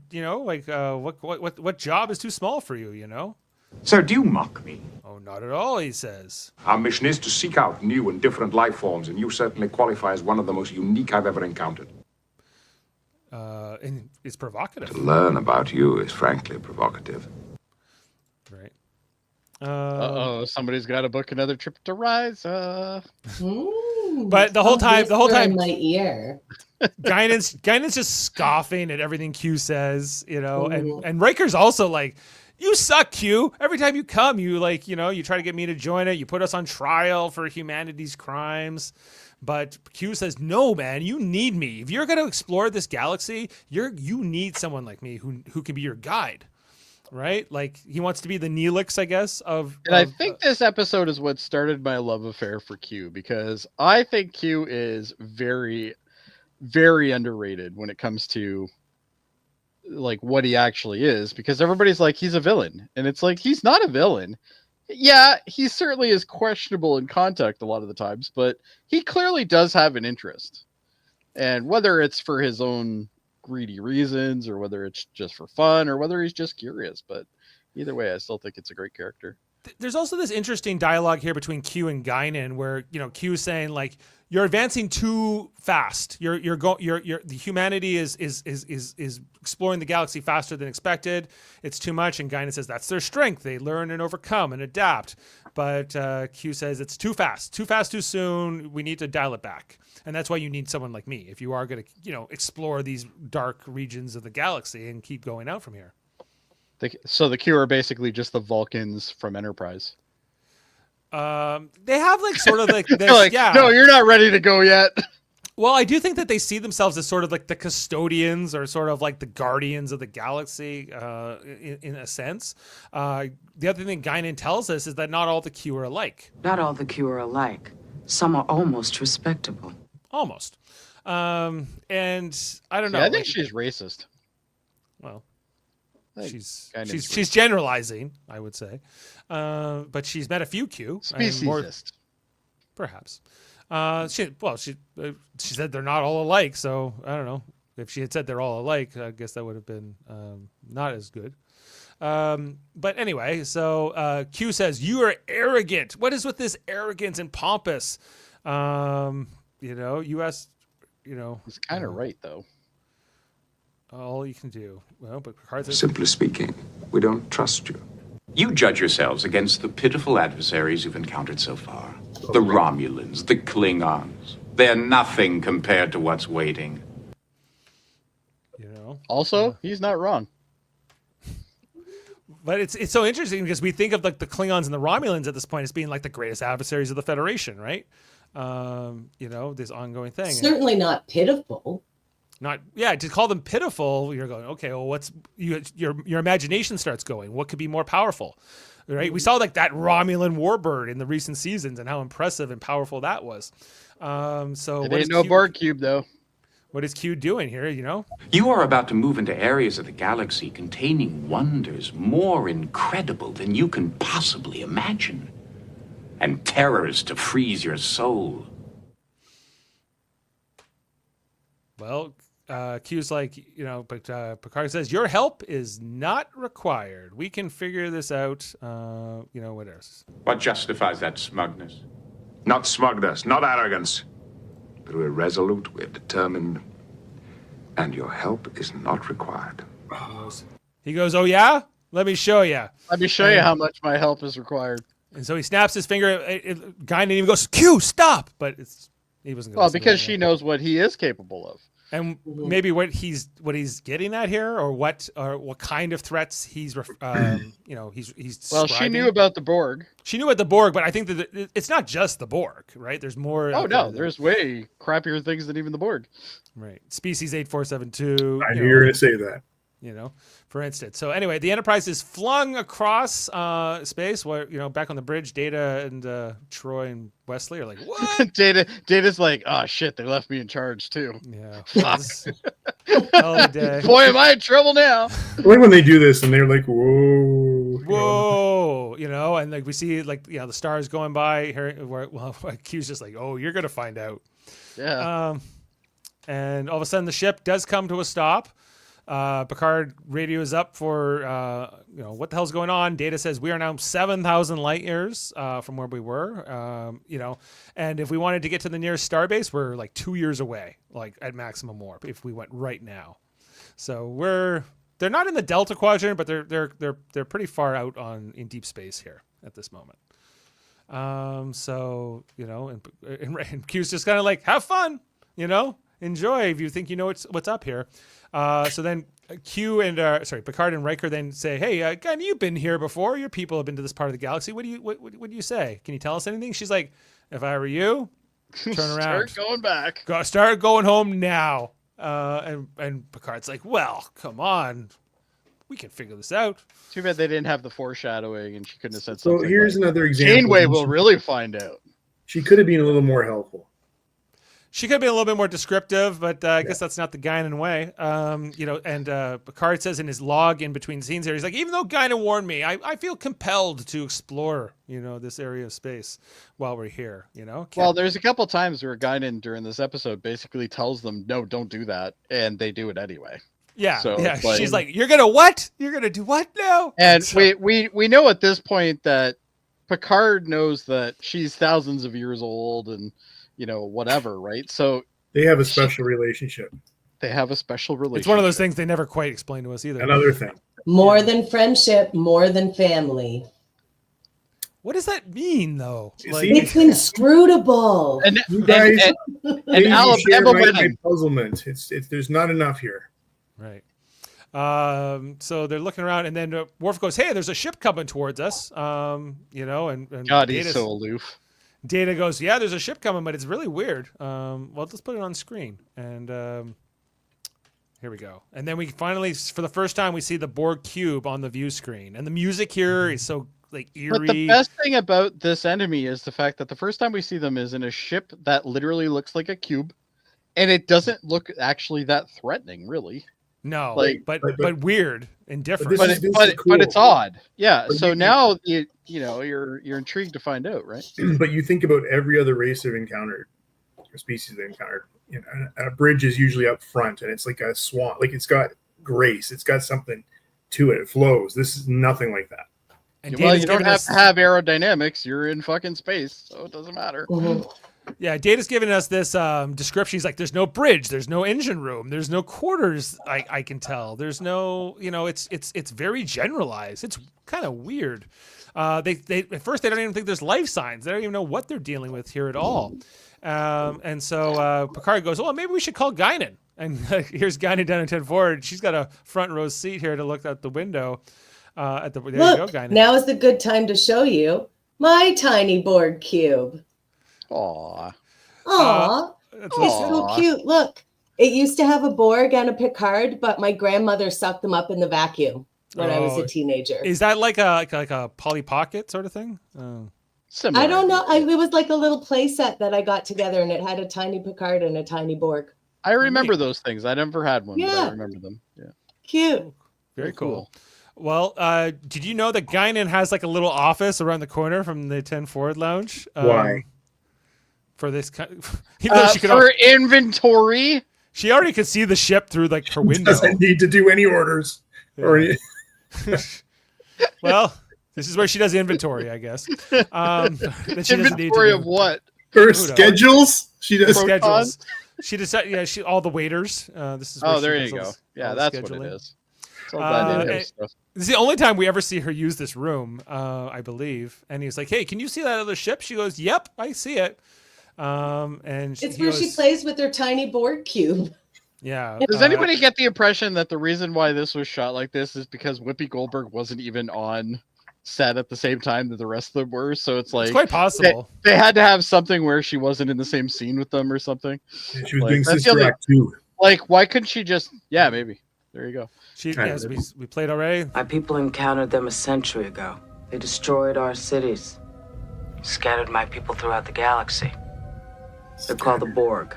what job is too small for you, Sir, do you mock me? Oh, not at all, he says. Our mission is to seek out new and different life forms, and you certainly qualify as one of the most unique I've ever encountered. And it's provocative. To learn about you is frankly provocative. Right. Somebody's got to book another trip to Rise. But the whole time, in my ear. Guinan's just scoffing at everything Q says, and Riker's also like, you suck, Q. Every time you come, you you try to get me to join it. You put us on trial for humanity's crimes. But Q says, no, man, you need me. If you're going to explore this galaxy, you need someone like me who can be your guide. Right? Like, he wants to be the Neelix, I guess, I think this episode is what started my love affair for Q, because I think Q is very, very underrated when it comes to like what he actually is, because everybody's like, he's a villain. And it's like, he's not a villain. Yeah, he certainly is questionable in contact a lot of the times, but he clearly does have an interest. And whether it's for his own greedy reasons, or whether it's just for fun, or whether he's just curious, but either way, I still think it's a great character. there's also this interesting dialogue here between Q and Guinan, where Q is saying like, you're advancing too fast. The humanity is exploring the galaxy faster than expected. It's too much. And Guinan says that's their strength. They learn and overcome and adapt. But Q says it's too fast, too soon. We need to dial it back. And that's why you need someone like me if you are going to, explore these dark regions of the galaxy and keep going out from here. So the Q are basically just the Vulcans from Enterprise. They have like sort of like this, like, yeah. No, you're not ready to go yet. Well, I do think that they see themselves as sort of like the custodians or sort of like the guardians of the galaxy, in a sense. The other thing Guinan tells us is that not all the Q are alike. Not all the Q are alike. Some are almost respectable. Almost. And I don't know. Yeah, I think she's racist. Well, Guinan's she's generalizing, I would say. But she's met a few Q. Speciesist. Perhaps. She said they're not all alike, so I don't know. If she had said they're all alike, I guess that would have been not as good. But anyway, so Q says, you are arrogant. What is with this arrogance and pompous? U.S., He's kind of right, though. All you can do. Well, but Picard says, Simply speaking, we don't trust you. You judge yourselves against the pitiful adversaries you've encountered so far. The Romulans, the Klingons. They're nothing compared to what's waiting. Also, he's not wrong. But it's so interesting because we think of like the Klingons and the Romulans at this point as being like the greatest adversaries of the Federation, right? This ongoing thing. Certainly not pitiful. To call them pitiful, you're going, okay, well, your imagination starts going. What could be more powerful, right? We saw like that Romulan warbird in the recent seasons and how impressive and powerful that was. So it ain't no Borg cube, though. What is Q doing here, You are about to move into areas of the galaxy containing wonders more incredible than you can possibly imagine. And terrors to freeze your soul. Well, Q's like, but Picard says, your help is not required. We can figure this out. What else? What justifies that smugness? Not smugness, not arrogance. But we're resolute, we're determined, and your help is not required. He goes, oh yeah? Let me show you. Let me show you how much my help is required. And so he snaps his finger. Guinan even goes, Q, stop! But he wasn't going to because she knows what he is capable of. And maybe what he's getting at here, or what kind of threats he's he's well, she knew about the Borg. She knew about the Borg, but I think that it's not just the Borg, right? There's more. Oh no, there's way crappier things than even the Borg. Right, species 8472. I knew you were going to say that. For instance. So anyway, the Enterprise is flung across space. Where back on the bridge, Data and Troy and Wesley are like, "What?" Data's like, "Oh shit, they left me in charge too." Yeah. Hell of a day. Boy, am I in trouble now. I like when they do this and they're like, "Whoa, and like we see like the stars going by. Q's just like, "Oh, you're gonna find out." Yeah. And all of a sudden, the ship does come to a stop. Picard radios up for what the hell's going on. Data says we are now 7,000 light years from where we were. And if we wanted to get to the nearest starbase, we're like 2 years away, like at maximum warp if we went right now. So they're not in the Delta Quadrant, but they're pretty far out in deep space here at this moment. And Q's just kind of like, have fun, enjoy if you think you know what's up here. So then Q and Picard and Riker then say, "Hey, Guinan, you've been here before. Your people have been to this part of the galaxy. What do you say? Can you tell us anything?" She's like, "If I were you, turn around, start going back, start going home now." And Picard's like, "Well, come on, we can figure this out." Too bad they didn't have the foreshadowing, and she couldn't have said something. So here's another example. Janeway will really find out. She could have been a little more helpful. She could be a little bit more descriptive, but I guess that's not the Guinan way. And Picard says in his log in between scenes here, he's like, even though Guinan warned me, I feel compelled to explore, this area of space while we're here, Well, there's a couple times where Guinan during this episode basically tells them, no, don't do that. And they do it anyway. Yeah. So, She's like, you're going to what? You're going to do what now? And we know at this point that Picard knows that she's thousands of years old and whatever, right? So They have a special relationship. they have a special relationship. It's one of those things they never quite explain to us either. Another thing. More than friendship, more than family. What does that mean, though? Like, It's inscrutable. And, You guys, and maybe you share Alabama my wedding. puzzlement. It's there's not enough here. right. So they're looking around, and then Worf goes, "Hey, there's a ship coming towards us." And God, he's Data's- so aloof. Data goes, "Yeah, there's a ship coming, but it's really weird." Well, let's put it on screen, and here we go. And then we finally, for the first time, we see the Borg cube on the view screen, and the music here is so like eerie. But the best thing about this enemy is the fact that the first time we see them is in a ship that literally looks like a cube, and it doesn't look actually that threatening, really. No, Like- but weird and different. this But is- but it's odd, yeah. But So you- now you're intrigued to find out, right? But you think about every other race they've encountered, or species they've encountered. And a bridge is usually up front, and it's like a swan. Like it's got grace. It's got something to it. It flows. This is nothing like that. And Well, Data's you don't giving have us, to have aerodynamics. You're in fucking space, so it doesn't matter. Mhm. yeah, Data's giving us this description. He's like, "There's no bridge. There's no engine room. There's no quarters. I can tell. There's no, it's very generalized. It's kind of weird." They at first they don't even think there's life signs. They don't even know what they're dealing with here at all. And so Picard goes, "Well, maybe we should call Guinan." And here's Guinan down in 10 forward. She's got a front row seat here to look out the window. There you go, Look, Guinan. now is the good time to show you my tiny Borg cube. Aw. Aw, That's it's awesome. so cute. Look, it used to have a Borg and a Picard, but my grandmother sucked them up in the vacuum when I was Oh, a teenager. Is that like a Polly Pocket sort of thing? Similar. I don't know. It was like a little play set that I got together, and it had a tiny Picard and a tiny Borg. I remember those things. I never had one, but I Yeah. remember them. Yeah. Cute. Very cool. Well, did you know that Guinan has like a little office around the corner from the 10 forward lounge? Why? For this kind even though For inventory. she already could see the ship through like her window. Doesn't need to do any orders. Or any, Well, this is where she does inventory, I guess. That she doesn't need to Inventory do. of what? her knows? schedules. She does. Pro- Schedules. She decided, she all the waiters. This is where Oh, she there does you go. all Yeah, the that's what scheduling. it is. It's all that in-house and- stuff. This is the only time we ever see her use this room, I believe. And he's like, "Hey, can you see that other ship?" She goes, "Yep, I see it." And It's he where she goes, plays with her tiny Borg cube. Yeah. Does anybody get the impression that the reason why this was shot like this is because Whoopi Goldberg wasn't even on set at the same time that the rest of them were? So it's like It's quite possible. they had to have something where she wasn't in the same scene with them or something. She was Like, doing that's the Sister other- Act 2. Like, why couldn't she just? Yeah, maybe. There you go. As we played already. My people encountered them a century ago. They destroyed our cities, scattered my people throughout the galaxy. They're called the Borg.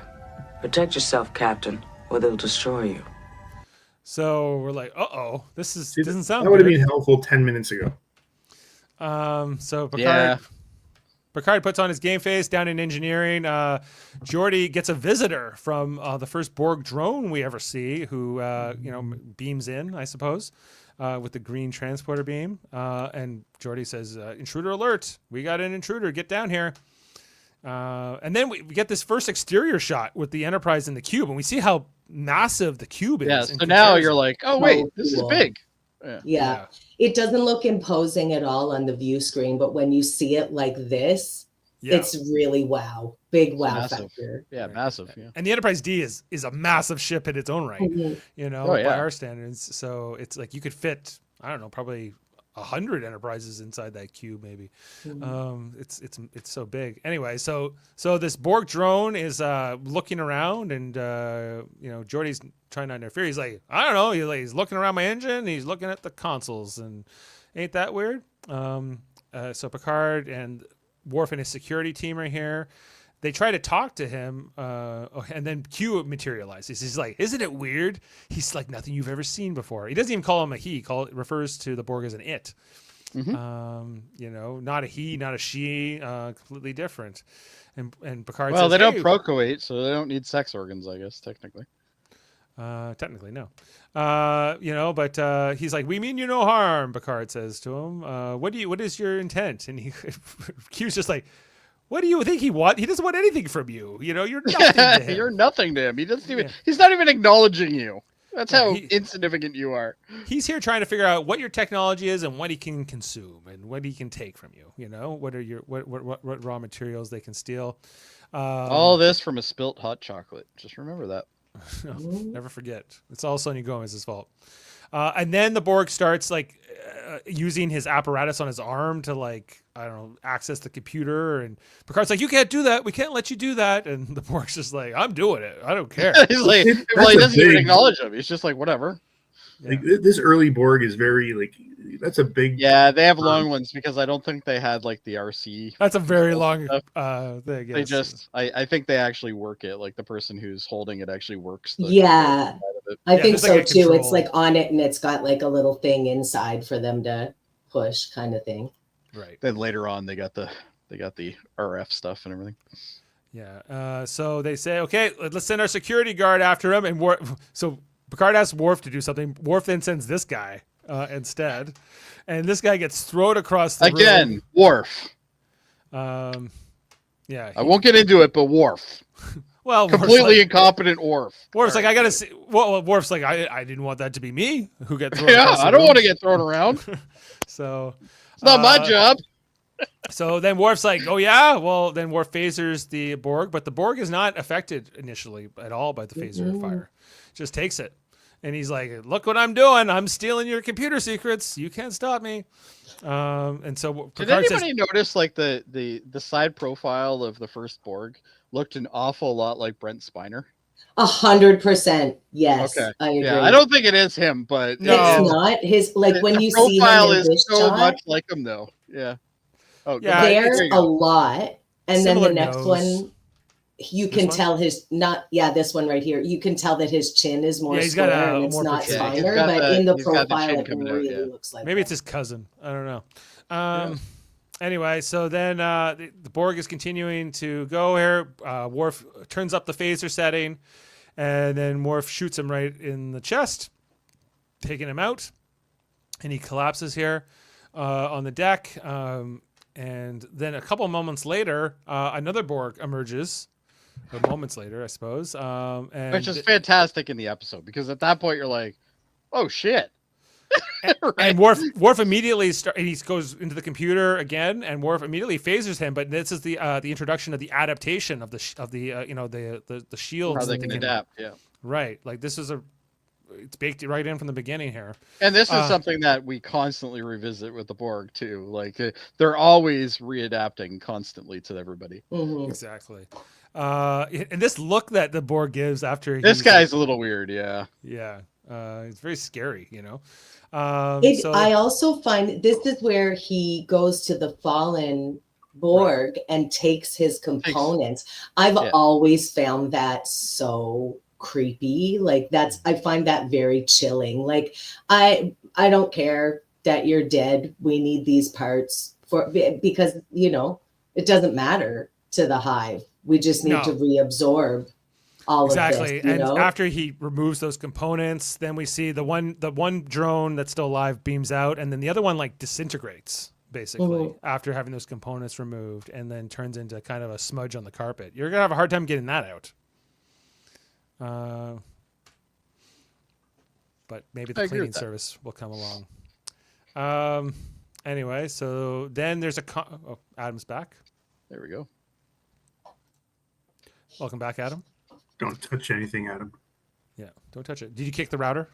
Protect yourself, Captain, or they'll destroy you. So we're like, "Uh-oh, this See, doesn't sound that would have good." been helpful 10 minutes ago. So Yeah. Picard puts on his game face down in engineering. Jody gets a visitor from the first Borg drone we ever see, who beams in, I suppose, with the green transporter beam. And Jody says, "Intruder alert! We got an intruder. Get down here." And then we get this first exterior shot with the Enterprise and the cube, and we see how massive the cube is. Yeah. in So now comparison. you're like, oh wait, So this is cool. big. Yeah. It doesn't look imposing at all on the view screen, but when you see it like this, Yeah. it's really wow. Big wow massive. factor. Yeah, massive. Yeah. And the Enterprise D is a massive ship in its own right, Mhm. Oh, by yeah. our standards. So it's like you could fit, I don't know, probably 100 Enterprises inside that cube, maybe. Mhm. It's so big. Anyway, so this Borg drone is looking around, and Geordi's trying not to interfere. He's like, I don't know. He's looking around my engine. He's looking at the consoles, and ain't that weird? So Picard and Worf and his security team are here. They try to talk to him, and then Q materializes. He's like, "Isn't it weird?" He's like, "Nothing you've ever seen before." He doesn't even call him a he. Refers to the Borg as an it. Not a he, not a she, completely different. And Picard Well, says, they don't "Hey," procreate, so they don't need sex organs, I guess, technically. Technically, no. But he's like, "We mean you no harm," Picard says to him. What is your intent? And Q's just like, "What do you think he wants? He doesn't want anything from you. You're nothing to him. You're nothing to him. He doesn't even. He's not even acknowledging you. That's how insignificant you are. He's here trying to figure out what your technology is and what he can consume and what he can take from you. What are what raw materials they can steal. All this from a spilt hot chocolate. Just remember that. Never forget. It's all Sonia Gomez's fault. And then the Borg starts using his apparatus on his arm to access the computer. And Picard's like, "You can't do that. We can't let you do that." And the Borg's just like, "I'm doing it. I don't care." He's like, well, he doesn't even acknowledge him. He's just like, whatever. Yeah. Like this early Borg is very that's a big. Yeah, they have long ones because I don't think they had the RC. That's a very long thing. They just, I think they actually work it. Like the person who's holding it actually works. I think so too. Control. It's on it and it's got a little thing inside for them to push, kind of thing. Right. Then later on, they got the RF stuff and everything. Yeah. So they say, "Okay, let's send our security guard after him." And so Picard asks Worf to do something. Worf then sends this guy instead, and this guy gets thrown across the room. Worf. Yeah. I won't get into it, but Worf. Well, completely incompetent Worf. Worf's like, "I gotta see." Well, Worf's like, "I didn't want that to be me who get thrown." Yeah, across the I don't room. want to get thrown around. So it's not my job. So then Worf's like, "Oh yeah." Well, then Worf phasers the Borg, but the Borg is not affected initially at all by the phaser fire. Just takes it, and he's like, "Look what I'm doing! I'm stealing your computer secrets. You can't stop me." And so did anybody notice the side profile of the first Borg looked an awful lot like Brent Spiner? 100%. Yes. Okay. I agree. Yeah, I don't think it is him, but no, it's not his. When you see him in this so shot, much like him, though. Yeah. Oh, yeah. There's a lot, and Similar then the next nose. one, you can tell his this one right here. You can tell that his chin is more square and it's not Spiner, but in the profile it really looks like. Maybe it's his cousin. I don't know. Anyway, so then the Borg is continuing to go here. Worf turns up the phaser setting, and then Worf shoots him right in the chest, taking him out, and he collapses here on the deck. And then a couple moments later, another Borg emerges. Or moments later, I suppose. And which is fantastic in the episode, because at that point you're like, "Oh shit!" Right. And Worf immediately he goes into the computer again, and Worf immediately phasers him. But this is the introduction of the adaptation of the shields. How they can adapt, yeah. Right, this is it's baked right in from the beginning here. And this is something that we constantly revisit with the Borg too. They're always readapting constantly to everybody. Mm-hmm. Exactly. And this look that the Borg gives after this guy's a little weird, yeah. Yeah. It's very scary, I also find this is where he goes to the fallen Borg and takes his components. I've always found that so creepy. I find that very chilling. I don't care that you're dead. We need these parts because it doesn't matter to the hive. We just need to reabsorb all of this. And after he removes those components, then we see the one drone that's still alive beams out, and then the other one disintegrates basically after having those components removed, and then turns into kind of a smudge on the carpet. You're gonna have a hard time getting that out. But maybe the cleaning service will come along. Anyway, so then there's Adam's back. There we go. Welcome back, Adam. Don't touch anything, Adam. Yeah, don't touch it. Did you kick the router?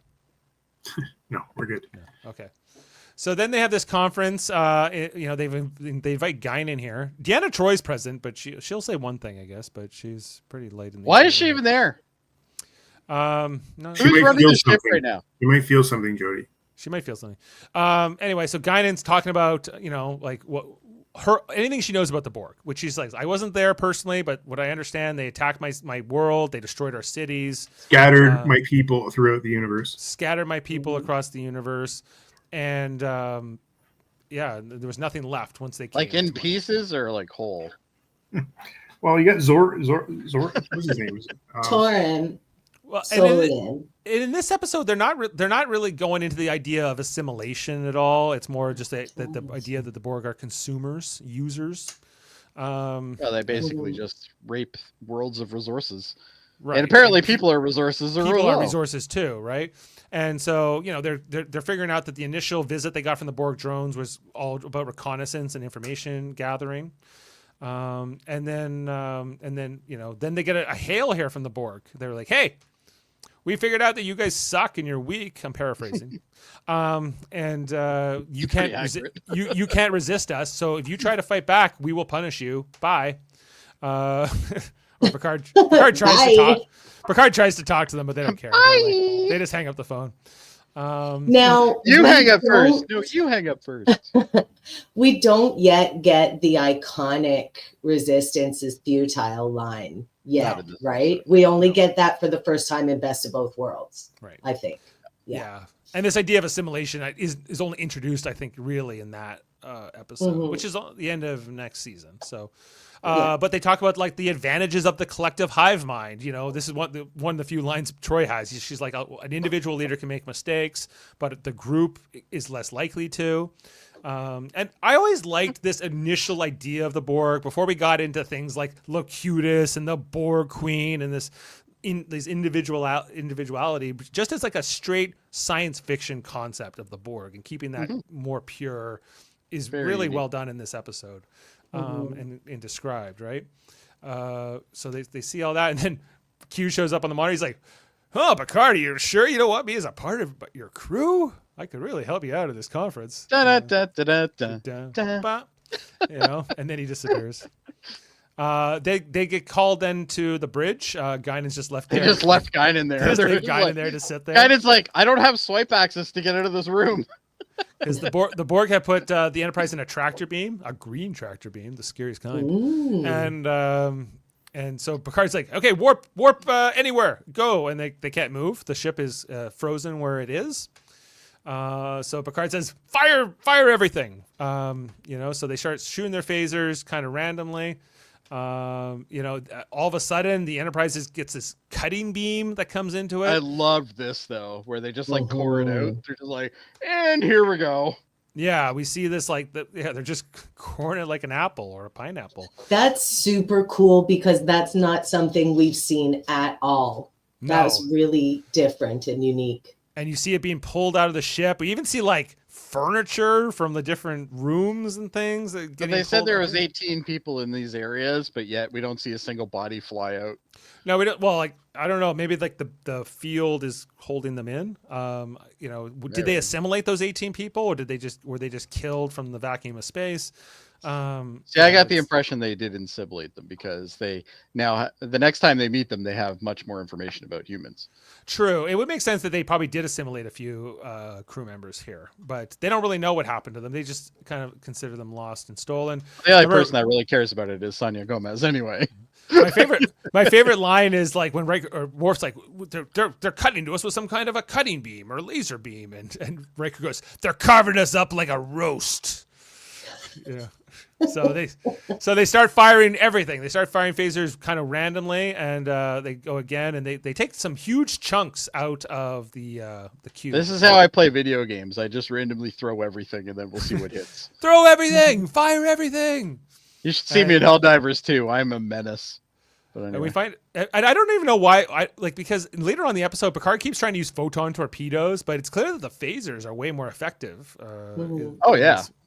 No, we're good. No. Okay. So then they have this conference. They invite Guinan in here. Deanna Troy's present, but she'll say one thing, I guess. But she's pretty late in the. Why is she even there? No, Who's running the ship right now? You might feel something, Jody. She might feel something. Anyway, so Guinan's talking about anything she knows about the Borg, which she's like, I wasn't there personally, but what I understand, they attacked my world, they destroyed our cities, scattered my people throughout the universe, across the universe, and there was nothing left once they came. In pieces or whole. Well, you got Zor. What's his name? Torin. Well, Solian. in this episode, they're not really going into the idea of assimilation at all. It's more just the idea that the Borg are consumers, users. They basically just rape worlds of resources. Right. And apparently people are resources. People are resources too, right? And so, they're figuring out that the initial visit they got from the Borg drones was all about reconnaissance and information gathering. And then they get a hail here from the Borg. They're like, "Hey, we figured out that you guys suck and you're weak." I'm paraphrasing. You can't you can't resist us. So if you try to fight back, we will punish you. Bye. Or Picard tries to talk. Picard tries to talk to them, but they don't care. They just hang up the phone. Now you hang up first. No, you hang up first. We don't yet get the iconic "resistance is futile" line yet, right? We only get that for the first time in Best of Both Worlds, right? I think. Yeah. And this idea of assimilation is only introduced, I think, really in that episode, which is the end of next season. So, but they talk about like the advantages of the collective hive mind. This is one of the few lines Troy has. She's like, an individual leader can make mistakes, but the group is less likely to. And I always liked this initial idea of the Borg before we got into things like Locutus and the Borg Queen and this individuality, just as like a straight science fiction concept of the Borg, and keeping that more pure is very really unique. Well done in this episode, and described, right? So they see all that, and then Q shows up on the monitor. He's like, "Oh, Picard, you're sure you don't want me as a part of your crew? I could really help you out of this conference." And then he disappears. They get called then to the bridge. Guinan's just left there. They just left Guinan there. Just leave Guinan there to sit there. Guinan's like, "I don't have swipe access to get out of this room." Because the Borg had put the Enterprise in a tractor beam, a green tractor beam, the scariest kind. Ooh. And so Picard's like, "Okay, warp anywhere, go." And they can't move. The ship is frozen where it is. So Picard says, fire everything. So they start shooting their phasers kind of randomly. All of a sudden the Enterprise gets this cutting beam that comes into it. I love this though, where they just like core it out. They're just like, and here we go. Yeah, we see this they're just coring it like an apple or a pineapple. That's super cool because that's not something we've seen at all. No. That's really different and unique. And you see it being pulled out of the ship. We even see like furniture from the different rooms and things. They said there was 18 people in these areas, but yet we don't see a single body fly out. No, we don't. Well, like, I don't know. Maybe like the field is holding them in. Did they assimilate those 18 people, or were they just killed from the vacuum of space? I got the impression they did assimilate them because they now the next time they meet them, they have much more information about humans. True. It would make sense that they probably did assimilate a few crew members here, but they don't really know what happened to them. They just kind of consider them lost and stolen. The only person that really cares about it is Sonia Gomez anyway. My favorite line is like when Worf's like, they're cutting to us with some kind of a cutting beam or laser beam, and Riker goes, "They're carving us up like a roast." Yeah. So they start firing everything. They start firing phasers kind of randomly, and they go again, and they take some huge chunks out of the cube. This is how I play video games. I just randomly throw everything, and then we'll see what hits. Throw everything, fire everything. You should see me in Helldivers too. I'm a menace. But anyway. And we find, and I don't even know why. Because later on in the episode, Picard keeps trying to use photon torpedoes, but it's clear that the phasers are way more effective.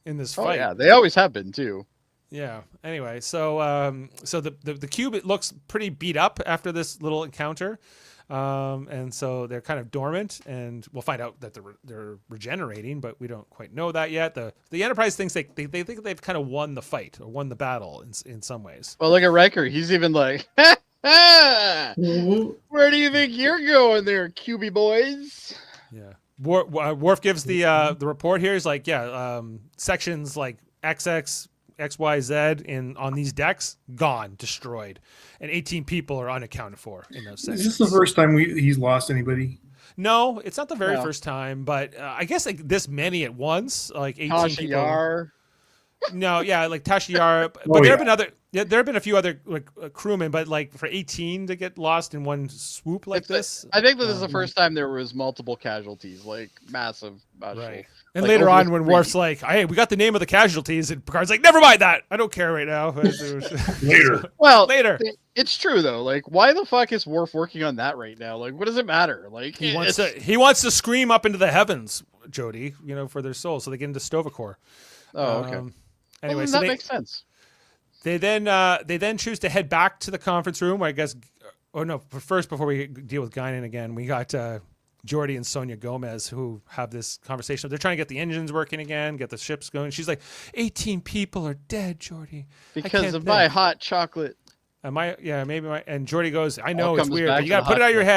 In this fight. Oh yeah, they always have been too. Yeah. Anyway, so the cube, it looks pretty beat up after this little encounter, and so they're kind of dormant, and we'll find out that they're regenerating, but we don't quite know that yet. The Enterprise thinks they think they've kind of won the fight or won the battle in some ways. Well, look at Riker. He's even like, where do you think you're going there, QB boys? Yeah. Worf gives the report here. He's like, sections like XX, XYZ on these decks gone, destroyed, and 18 people are unaccounted for in those sections. Is this the first time he's lost anybody? No, it's not the very first time, but I guess like this many at once, like 18 Tasha people. Yar. No, yeah, like Tasha Yar, but Oh, there yeah. have been other. Yeah, there have been a few other like crewmen, but like for 18 to get lost in one swoop like It's this, I think this is the first time there was multiple casualties, like massive. right? And like, later over on, the when three. Worf's like, "Hey, we got the name of the casualties," and Picard's like, "Never mind that. I don't care right now." Later. Well, Later. it's true though. Like, why the fuck is Worf working on that right now? Like, what does it matter? Like, He wants to scream up into the heavens, Jody. You know, for their souls, so they get into Stovacor. Oh, okay. Anyway, Well, so that they, makes sense. They then choose to head back to the conference room. I guess. Oh no! But first, before we deal with Guinan again, we got Jody and Sonia Gomez who have this conversation. They're trying to get the engines working again, get the ships going. She's like, 18 people are dead, Jody, Because of my hot chocolate. And Jordy goes, I know All it's comes weird, back but you to got the to put it out of your hot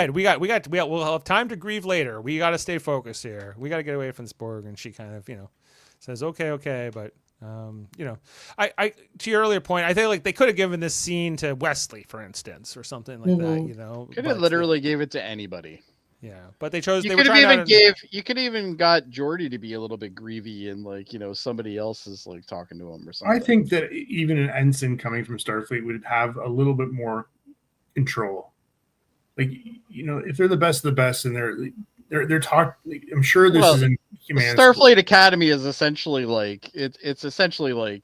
head. We'll have time to grieve later. We got to stay focused here. We got to get away from this Borg. And she kind of, says, okay. But, I to your earlier point, I think like they could have given this scene to Wesley, for instance, or something like that, Could have literally gave it to anybody. Yeah. But they chose, You they could were have trying even to, you could even got Jordy to be a little bit greavy and like, somebody else is like talking to him or something. I think that even an ensign coming from Starfleet would have a little bit more control. Like, if they're the best of the best and they're talking, I'm sure this is in humanity. Starfleet Academy is essentially like it's essentially like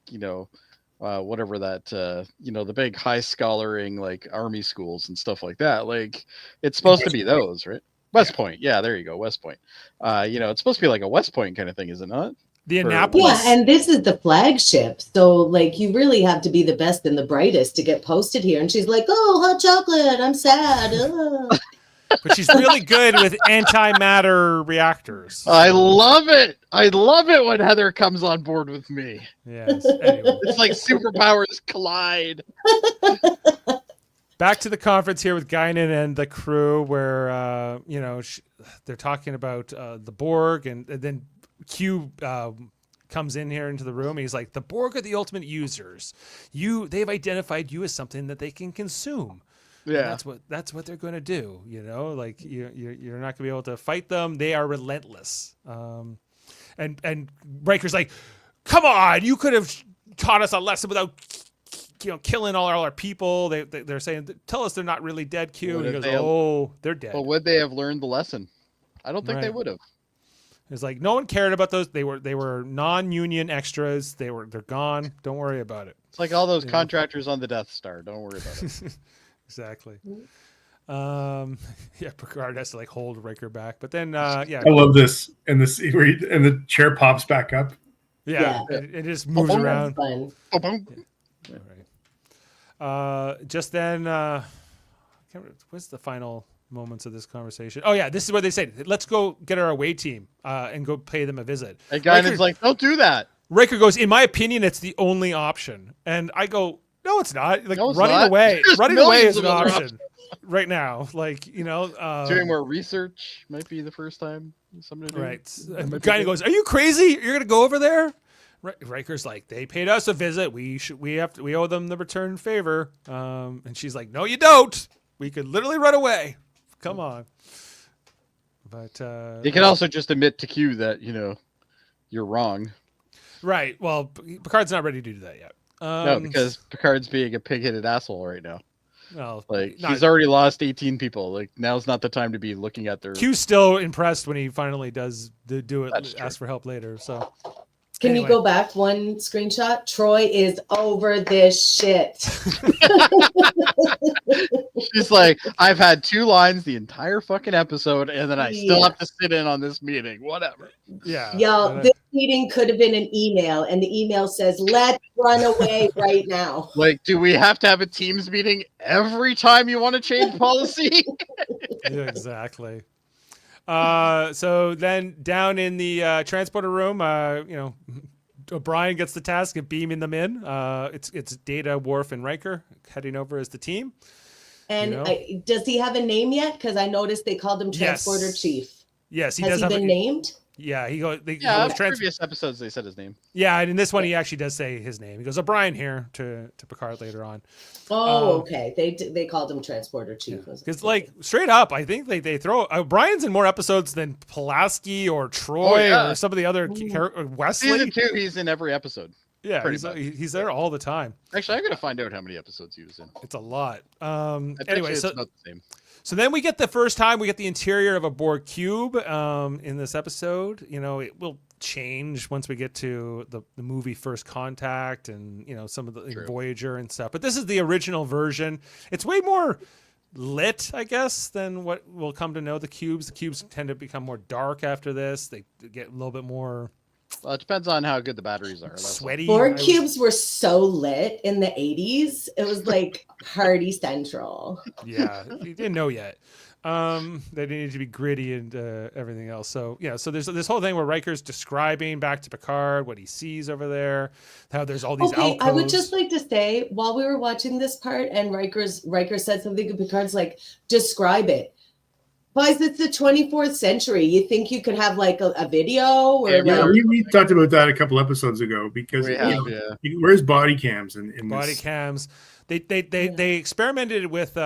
whatever that the big high scholaring like army schools and stuff like that. Like it's supposed to be those, right? West Point, yeah, there you go, West Point. It's supposed to be like a West Point kind of thing, is it not? the Annapolis. Yeah, and this is the flagship. So, like, you really have to be the best and the brightest to get posted here. And she's like, oh, hot chocolate. I'm sad. Ugh. But she's really good with antimatter reactors. I love it. I love it when Heather comes on board with me. Yes. Anyway. It's like superpowers collide. Back to the conference here with Guinan and the crew where, they're talking about the Borg and then Q comes in here into the room. He's like, the Borg are the ultimate users. They've identified you as something that they can consume. Yeah. And that's what they're going to do. Like you're not going to be able to fight them. They are relentless. And Riker's like, come on, you could have taught us a lesson without killing all our people. They're saying, tell us they're not really dead, Q. And he goes, they're dead. But would they have learned the lesson? I don't think they would have. It's like no one cared about those. They were non-union extras. They're gone. Don't worry about it. It's like all those contractors on the Death Star. Don't worry about it. Exactly. Picard has to like hold Riker back, but then I love this and the chair pops back up. It just moves around. Fun. Just then, what's the final moments of this conversation? Oh yeah, this is what they say. Let's go get our away team and go pay them a visit. And Guinan's like, don't do that. Riker goes, in my opinion, it's the only option. And I go, no, it's not. Like No, it's running not. away. There's Running away millions is an of other option right now. Like, doing more research might be the first time somebody do. Right. And Guinan goes, are you crazy? You're gonna go over there? Riker's like, they paid us a visit. We owe them the return favor. And she's like, no, you don't. We could literally run away. Come on. But you can also just admit to Q that you're wrong. Right. Well, Picard's not ready to do that yet. No, because Picard's being a pig-headed asshole right now. Well, he's already lost 18 people. Like now's not the time to be looking at their. Q's still impressed when he finally does do it. That's ask for help later. So. Can you go back one screenshot? Troy is over this shit. She's like, I've had 2 lines the entire fucking episode, and then I still have to sit in on this meeting. Whatever. Yeah. Yo, this meeting could have been an email, and the email says, let's run away right now. Like, do we have to have a Teams meeting every time you want to change policy? Yeah, exactly. So then down in the transporter room, O'Brien gets the task of beaming them in. It's Data, Worf, and Riker heading over as the team. And does he have a name yet? Because I noticed they called him Transporter Chief. Yes, he Has does. He been named? Yeah, he goes. Previous episodes they said his name. Yeah, and in this one he actually does say his name. He goes O'Brien here to Picard later on. Oh, okay. They called him Transporter Chief. Because like straight up, I think they throw O'Brien's in more episodes than Pulaski or Troy or some of the other Wesley. Season 2, he's in every episode. Yeah, Pretty he's there all the time. Actually, I gotta find out how many episodes he was in. It's a lot. I bet Anyway, you it's so about the same. so then we get the first time we get the interior of a Borg cube in this episode. You know, it will change once we get to the movie First Contact and, you know, some of the True. Voyager and stuff. But this is the original version. It's way more lit, I guess, than what we'll come to know the cubes. The cubes tend to become more dark after this. They get a little bit more Well, it depends on how good the batteries are. That's all. sweaty. Borg cubes were so lit in the 80s. It was like party central. Yeah, you didn't know yet. They needed to be gritty and everything else. So yeah, so there's this whole thing where Riker's describing back to Picard what he sees over there, how there's all these Okay, I would alcoves. just like to say, while we were watching this part and Riker said something and Picard's like, describe it. Guys, it's the 24th century. You think you could have like a video or Yeah, like, we talked about that a couple episodes ago because We you have, know, yeah. where's body cams in body this? cams. They experimented with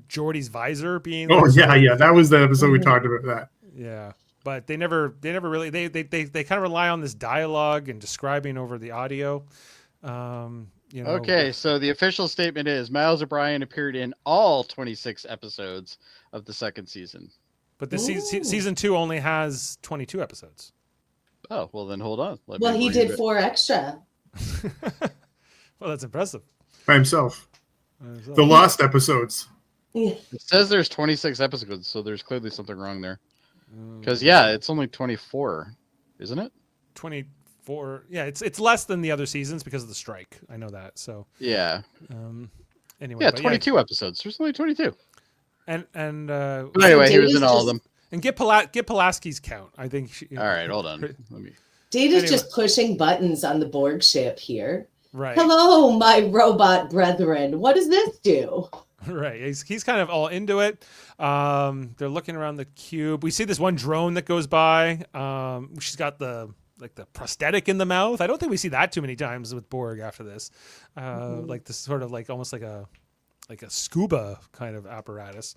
Geordi's visor being. Oh like- yeah, that was the episode we talked about that. Yeah, but they never really they kind of rely on this dialogue and describing over the audio. You know, Okay, so the official statement is Miles O'Brien appeared in all 26 episodes of the second season. but the Ooh. season 2 only has 22 episodes. Oh, well then hold on. Let well, me he read did it. 4 extra. Well, that's impressive. By himself. The lost episodes. Yeah. It says there's 26 episodes, so there's clearly something wrong there. Because yeah, it's only 24, isn't it? 24. Yeah, it's less than the other seasons because of the strike. I know that. So Yeah. anyway, Yeah, but 22 episodes. There's only 22. and But anyway, he was in Data's all of just- them. and get Pulaski's count. I think. All right, hold on. Let me. Data's Anyway. just pushing buttons on the Borg ship here. Right. Hello, my robot brethren. What does this do? Right. He's kind of all into it. They're looking around the cube. We see this one drone that goes by. She's got the prosthetic in the mouth. I don't think we see that too many times with Borg after this. Like this sort of like almost like a scuba kind of apparatus.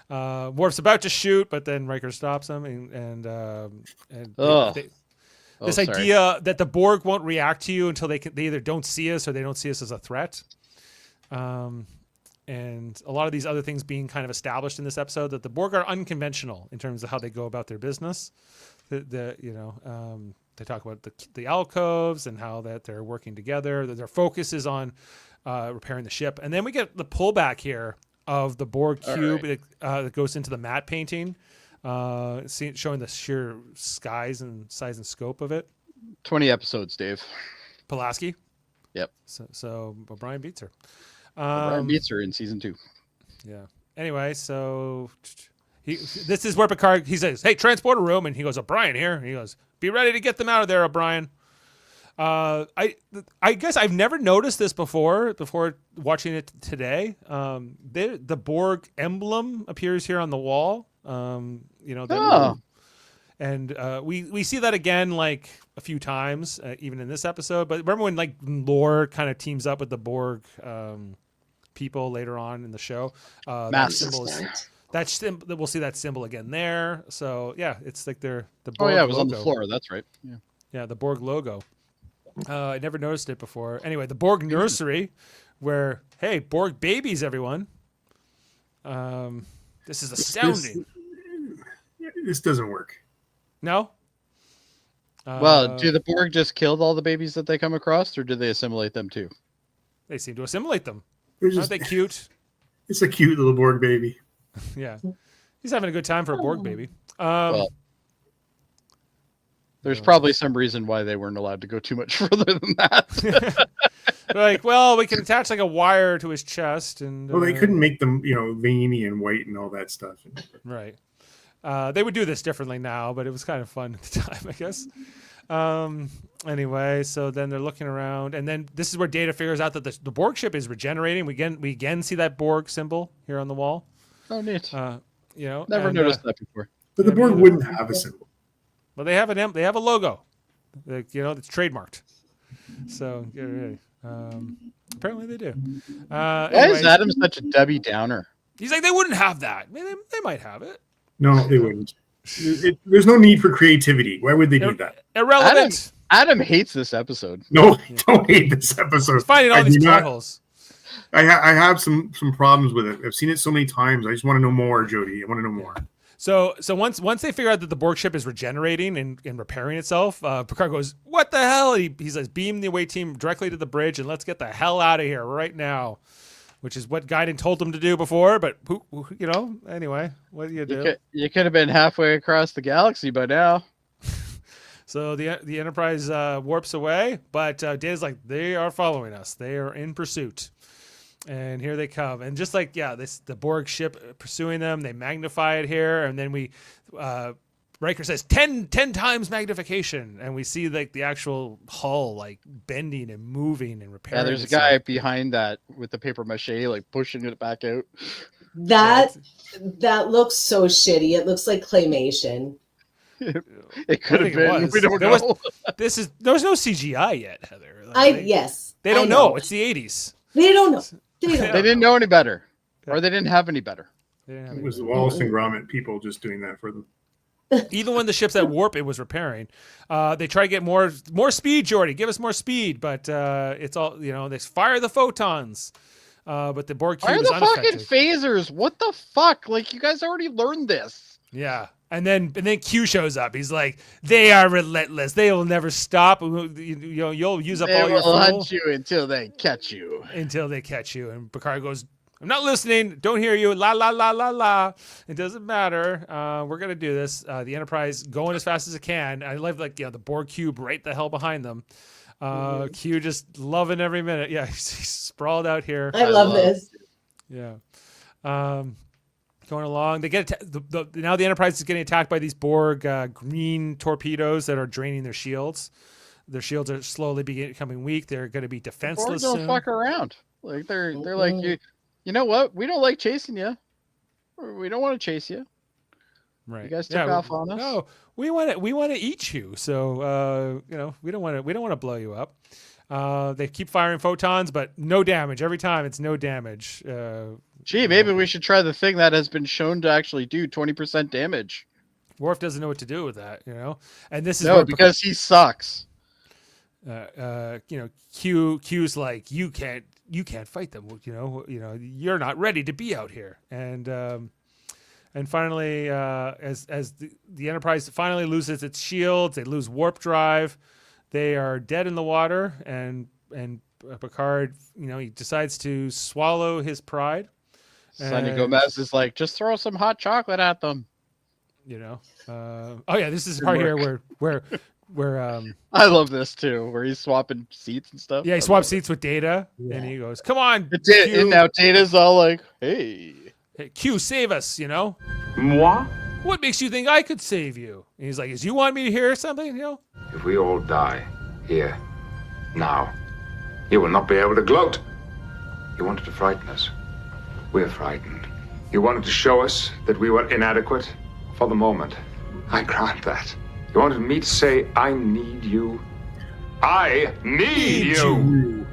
Worf's about to shoot, but then Riker stops him and Oh. this sorry. idea that the Borg won't react to you until they either don't see us or they don't see us as a threat. And a lot of these other things being kind of established in this episode, that the Borg are unconventional in terms of how they go about their business. They talk about the alcoves and how that they're working together. That their focus is on repairing the ship, and then we get the pullback here of the Borg cube that goes into the matte painting, showing the sheer size and scope of it. 20 episodes, Dave. Pulaski. Yep. So O'Brien beats her. Brian beats her in season 2. Yeah. Anyway, so this is where Picard, he says, "Hey, transporter room," and he goes, "O'Brien here." And he goes, "Be ready to get them out of there, O'Brien." I guess I've never noticed this before watching it today. The Borg emblem appears here on the wall. And we see that again like a few times, even in this episode. But remember when like Lore kind of teams up with the Borg people later on in the show? That Massive. symbol is we'll see that symbol again there. So yeah, it's like the Oh Borg yeah, it was logo. on the floor. That's right. Yeah. Yeah, the Borg logo. I never noticed it before. Anyway, the Borg nursery, where hey, Borg babies, everyone. This is astounding. This doesn't work. No. Well, do the Borg just kill all the babies that they come across, or do they assimilate them too? They seem to assimilate them. There's Aren't just, they cute? it's a cute little Borg baby. Yeah. He's having a good time for a Borg baby. Well, there's probably some reason why they weren't allowed to go too much further than that. Like, well, we can attach like a wire to his chest, and Well, they couldn't make them, veiny and white and all that stuff. right. They would do this differently now, but it was kind of fun at the time, I guess. Anyway, so then they're looking around, and then this is where Data figures out that the Borg ship is regenerating. We again see that Borg symbol here on the wall. Oh, neat. Never Noticed that before. But the Borg wouldn't have a symbol. Well, they have a logo, it's trademarked. So get ready. Apparently they do. Why Anyway, is Adam such a Debbie Downer? he's like, they wouldn't have that. I mean, they might have it. No, they wouldn't. There's no need for creativity. Why would they do that? Irrelevant. Adam hates this episode. No, I don't hate this episode. He's finding all I these do plot not- holes. I have some problems with it. I've seen it so many times. I just want to know more, Jody. I want to know more. So once they figure out that the Borg ship is regenerating and repairing itself, Picard goes, "What the hell?" He says, "Beam the away team directly to the bridge and let's get the hell out of here right now," which is what Guinan told them to do before. But anyway, what do you do? You could have been halfway across the galaxy by now. So the Enterprise warps away, but Data's like, they are following us. They are in pursuit. And here they come. And just like, the Borg ship pursuing them, they magnify it here. And then Riker says 10 times magnification. And we see like the actual hull like bending and moving and repairing. Yeah, there's a itself. guy behind that with the paper mache, like pushing it back out. That looks so shitty. It looks like claymation. It could have think it been. was. We don't There know. there was no CGI yet, Heather. Yes. They don't I know. It's the 80s. They don't know. They don't. They didn't know any better, or they didn't have any better. It was the Wallace and Gromit people just doing that for them. Even when the ship's at warp, it was repairing. They try to get more speed, Jordy. Give us more speed, but it's all they fire the photons. But the Borg cube Why are is the fucking unaffected. phasers? What the fuck? Like, you guys already learned this. Yeah, and then Q shows up. He's like, "They are relentless. They will never stop. You'll use up They all your will fuel hunt you until they catch you. until they catch you." And Picard goes, "I'm not listening. Don't hear you. La la la la la. It doesn't matter. We're gonna do this." The Enterprise going as fast as it can. I love the Borg cube right the hell behind them. Q just loving every minute. Yeah, he's sprawled out here. I love this. Yeah. Going along, they get now the Enterprise is getting attacked by these Borg green torpedoes that are draining their shields. Their shields are slowly becoming weak. They're going to be defenseless Borg don't soon. fuck around. Like they're like, you know what? We don't like chasing you. We don't want to chase you. Right. You guys took off on us. No, we want to eat you. So we don't want to blow you up. They keep firing photons, but no damage every time. It's no damage. Gee, maybe we should try the thing that has been shown to actually do 20% damage. Worf doesn't know what to do with that, And this is because he sucks. Q's like, you can't fight them. You're not ready to be out here. And finally, as the Enterprise finally loses its shields, they lose warp drive. They are dead in the water, and Picard, he decides to swallow his pride. Sonny Gomez is like, just throw some hot chocolate at them. This is the part here where I love this too, where he's swapping seats and stuff. Yeah, he swaps seats with Data, and he goes, "Come on, And now Data's all like, hey, Q, save us, Moi? What makes you think I could save you?" And he's like, "Is you want me to hear something, If we all die here, now, you will not be able to gloat. You wanted to frighten us. We're frightened. You wanted to show us that we were inadequate for the moment. I grant that. You wanted me to say, I need you. I need you.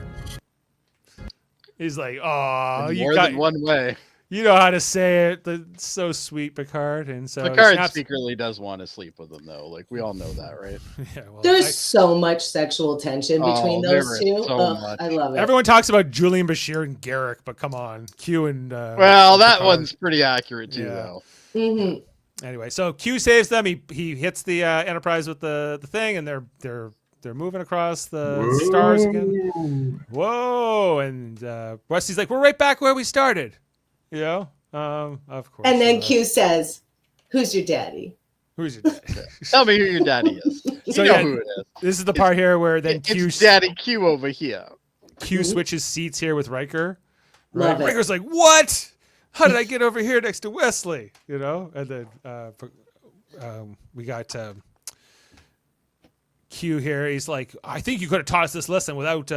He's like, "Oh, more than one way." You know how to say it. That's so sweet, Picard. And so Picard secretly does want to sleep with them, though. Like, we all know that, right? Yeah, well, There's so much sexual tension between those two. I love it. Everyone talks about Julian Bashir and Garrick, but come on, Q and well, that Picard. one's pretty accurate too, though. Mm-hmm. Anyway, so Q saves them. He hits the Enterprise with the thing, and they're moving across the stars again. Whoa! And Wesley's like, "We're right back where we started." Of course. And then Q says, "Who's your daddy?" Who's your daddy? Tell me who your daddy is. So you know who it is. This is the part here where then It's Daddy Q over here. Q switches seats here with Riker. Love it. Riker's like, "What? How did I get over here next to Wesley?" And then we got Q here. He's like, "I think you could have taught us this lesson without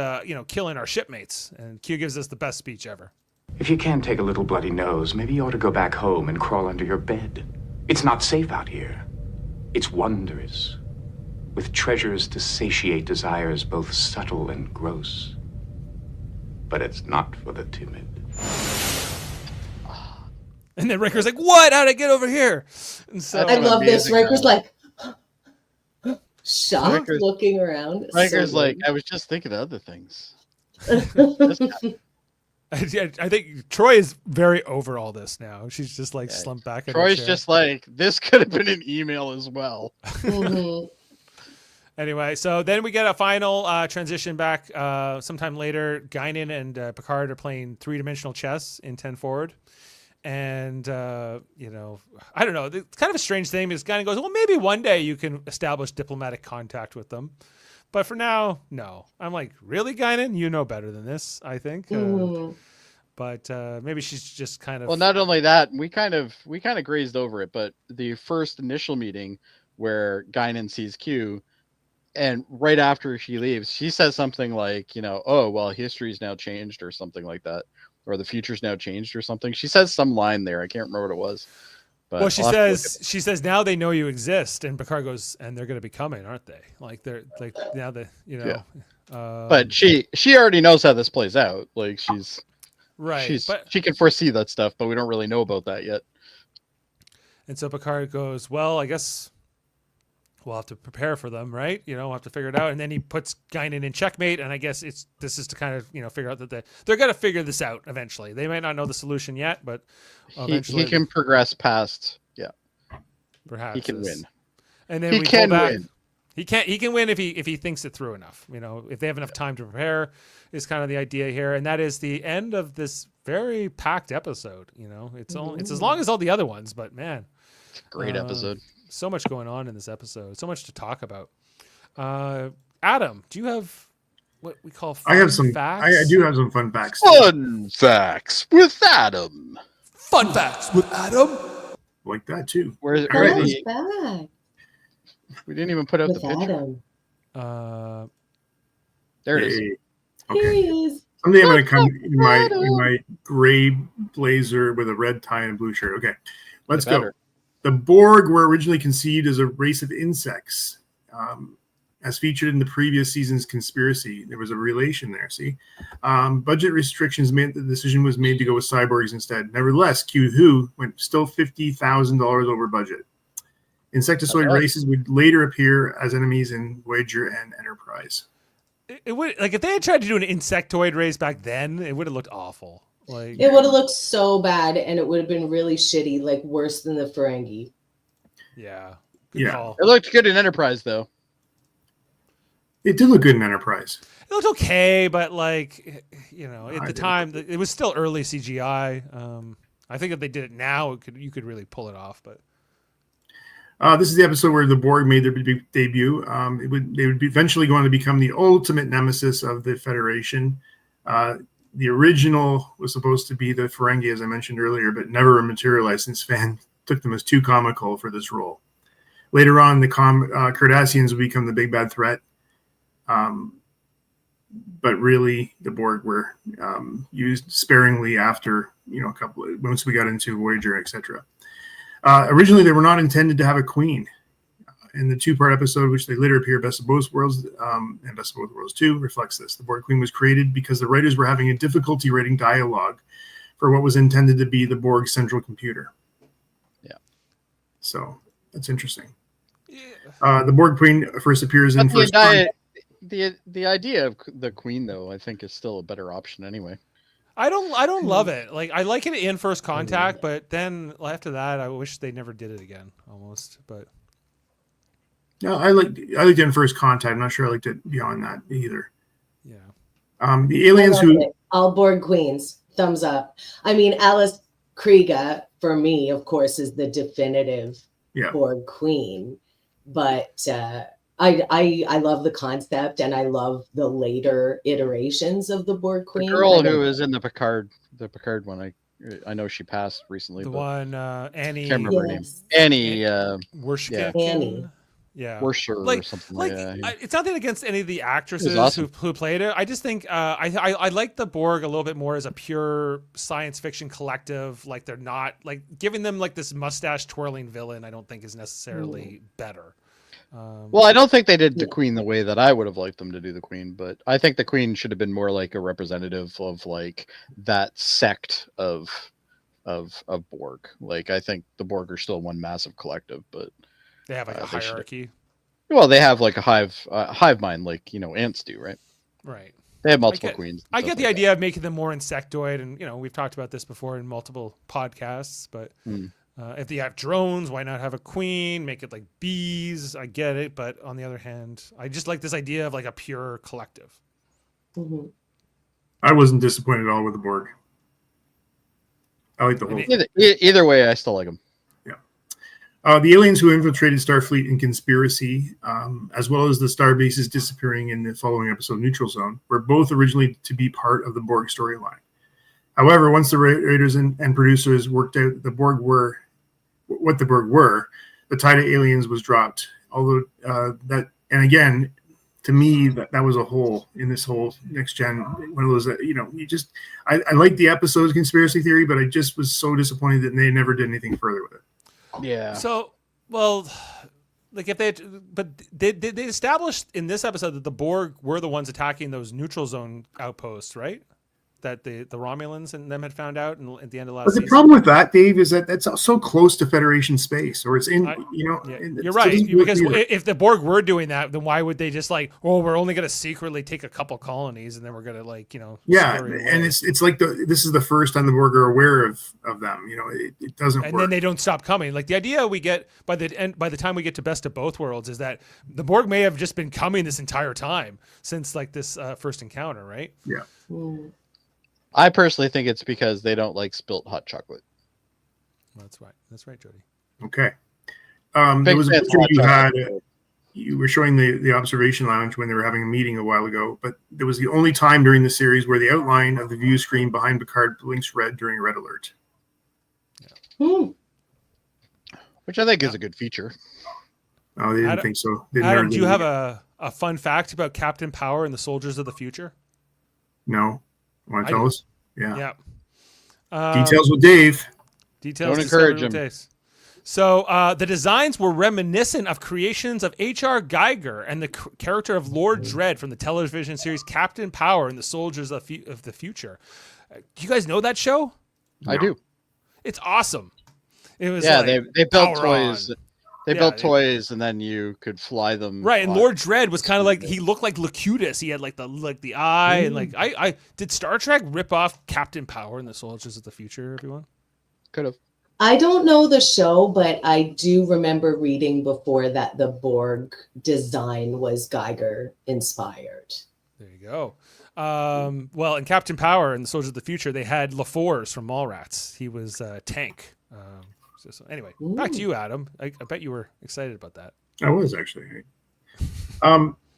killing our shipmates." And Q gives us the best speech ever. If you can't take a little bloody nose, maybe you ought to go back home and crawl under your bed. It's not safe out here. It's wondrous, with treasures to satiate desires both subtle and gross. But it's not for the timid. And then Riker's like, "What? How'd I get over here?" And so I love this. Riker's like, shocked, Riker's- looking around. Riker's So like, good. I was just thinking of other things. I think Troy is very over all this now. She's just like Yeah. slumped back in her Troy's chair. just like, this could have been an email as well. Mhm. Anyway, so then we get a final transition back sometime later. Guinan and Picard are playing three-dimensional chess in 10 forward. And, you know, I don't know. It's kind of a strange thing because Guinan goes, well, maybe one day you can establish diplomatic contact with them. But for now, no. I'm like, really, Guinan? You know better than this, I think. Mhm. But maybe she's just kind of... Well, not only that, we kind of grazed over it, but the first initial meeting where Guinan sees Q, and right after she leaves, she says something like, you know, oh, well, history's now changed or something like that, or the future's now changed or something. She says some line there. I can't remember what it was. But Well, she I'll have to look at says now they know you exist, and Picard goes, and they're going to be coming, aren't they? Like they're like now that you know. But she already knows how this plays out. Like right, she can foresee that stuff, but we don't really know about that yet. and so Picard goes, well, I guess we'll have to prepare for them, right? You know, we'll have to figure it out, and then he puts Guinan in checkmate, and I guess this is to kind of figure out that they're going to figure this out eventually. They might not know the solution yet, but eventually He can progress past. Yeah, perhaps he can this. win. And then He we can pull back. win. He can win if he thinks it through enough. You know, if they have enough time to prepare, is kind of the idea here, and that is the end of this very packed episode. You know, it's as long as all the other ones, but man, It's a great episode. so much going on in this episode, so much to talk about. Adam, do you have what we call I have some facts? I do have some fun facts. Fun facts with Adam. Fun facts with Adam. Like that too. Where's All right. Comes back we didn't even put out the with picture. Adam. There it is. Hey. Here Okay. he is. Someday I'm gonna come in my gray blazer with a red tie and a blue shirt. Okay, let's go. Better. The Borg were originally conceived as a race of insects, as featured in the previous season's conspiracy. There was a relation there. See, budget restrictions meant the decision was made to go with cyborgs instead. Nevertheless, Q-Who went still $50,000 over budget. Insectoid races would later appear as enemies in Voyager and Enterprise. It would like if they had tried to do an insectoid race back then, it would have looked awful. Like It would have looked so bad, and it would have been really shitty, like worse than the Ferengi. yeah, good Yeah. call. It looked good in Enterprise, though. It did look good in Enterprise. It looked okay, but like at I the did. time, it was still early CGI. I think if they did it now, you could really pull it off. But This is the episode where the Borg made their debut. They would eventually go on to become the ultimate nemesis of the Federation. The original was supposed to be the Ferengi, as I mentioned earlier, but never materialized since Fan took them as too comical for this role. Later on, the Cardassians would become the big bad threat. But really, the Borg were used sparingly after, once we got into Voyager, etc. Originally, they were not intended to have a queen. In the two-part episode, which they later appear, Best of Both Worlds and Best of Both Worlds 2, reflects this. The Borg Queen was created because the writers were having a difficulty writing dialogue for what was intended to be the Borg's central computer. Yeah. So, that's interesting. The Borg Queen first appears in first. The idea of the Queen, though, I think is still a better option anyway. I don't love it. Like I like it in First Contact, but then after that, I wish they never did it again. Almost, but. No, I liked it in First Contact. I'm not sure I liked it beyond that either. Yeah. The aliens I love who it. All Borg Queens, thumbs up. I mean, Alice Krieger, for me, of course, is the definitive Borg Queen. But I love the concept, and I love the later iterations of the Borg Queen. The girl who was in the Picard one, I know she passed recently. The but one Annie. Can't remember her name. Annie. Worship. Annie. Yeah, Worship or something like that. It's nothing against any of the actresses awesome. who played it. I just think I like the Borg a little bit more as a pure science fiction collective. Like they're not like giving them like this mustache twirling villain. I don't think is necessarily better. Well, I don't think they did the Queen the way that I would have liked them to do the Queen, but I think the Queen should have been more like a representative of like that sect of Borg. Like I think the Borg are still one massive collective, but they have like a hierarchy. Well, they have like a hive mind, like ants do, right? Right. They have multiple queens. I get the idea of making them more insectoid, and we've talked about this before in multiple podcasts. But if they have drones, why not have a queen? Make it like bees. I get it, but on the other hand, I just like this idea of like a pure collective. Mhm. I wasn't disappointed at all with the Borg. I like the whole thing. Either way, I still like them. The aliens who infiltrated Starfleet in Conspiracy, as well as the star bases disappearing in the following episode, Neutral Zone, were both originally to be part of the Borg storyline. However, once the writers and producers worked out what the Borg were, the tide of aliens was dropped. Although and again, to me, that was a hole in this whole next gen. One of those that I liked the episode's conspiracy theory, but I just was so disappointed that they never did anything further with it. Yeah. So, well, like if they established in this episode that the Borg were the ones attacking those neutral zone outposts, right? That the Romulans and them had found out at the end of last But the season. problem with that, Dave, is that that's so close to Federation space, or it's in, You're right, because if the Borg were doing that, then why would they just like, we're only going to secretly take a couple colonies and then we're going to yeah, scurry away. and it's like this is the first time the Borg are aware of them. It doesn't and work. then they don't stop coming. Like the idea we get by the time we get to Best of Both Worlds is that the Borg may have just been coming this entire time since like this first encounter, right? Yeah. Mm. I personally think it's because they don't like spilt hot chocolate. That's right. That's right, Jody. Okay. There was a Big picture fan of you hot had. chocolate. You were showing the observation lounge when they were having a meeting a while ago, but there was the only time during the series where the outline of the view screen behind Picard blinks red during a red alert. Hmm. Which I think is a good feature. Oh, they didn't Adam- think so. Adam, do you have a fun fact about Captain Power and the Soldiers of the Future? No. Want I to tell do. us? Yeah. Details. Details with Dave. Details. Don't encourage discovered him. with Days. So the designs were reminiscent of creations of H.R. Geiger and the character of Lord Dredd from the television series Captain Power and the Soldiers of the Future. Do you guys know that show? I do. It's awesome. It was They built Power toys. On. They Yeah, built toys, and then you could fly them. Right, and on- Lord Dredd was kind of like, he looked like Locutus. He had like the eye, and like I did Star Trek rip off Captain Power and the Soldiers of the Future, everyone? Could have. I don't know the show, but I do remember reading before that the Borg design was Geiger inspired. There you go. Well, in Captain Power and the Soldiers of the Future, they had LaForce from Mallrats. He was Tank. So anyway, back to you, Adam. I bet you were excited about that. I was actually.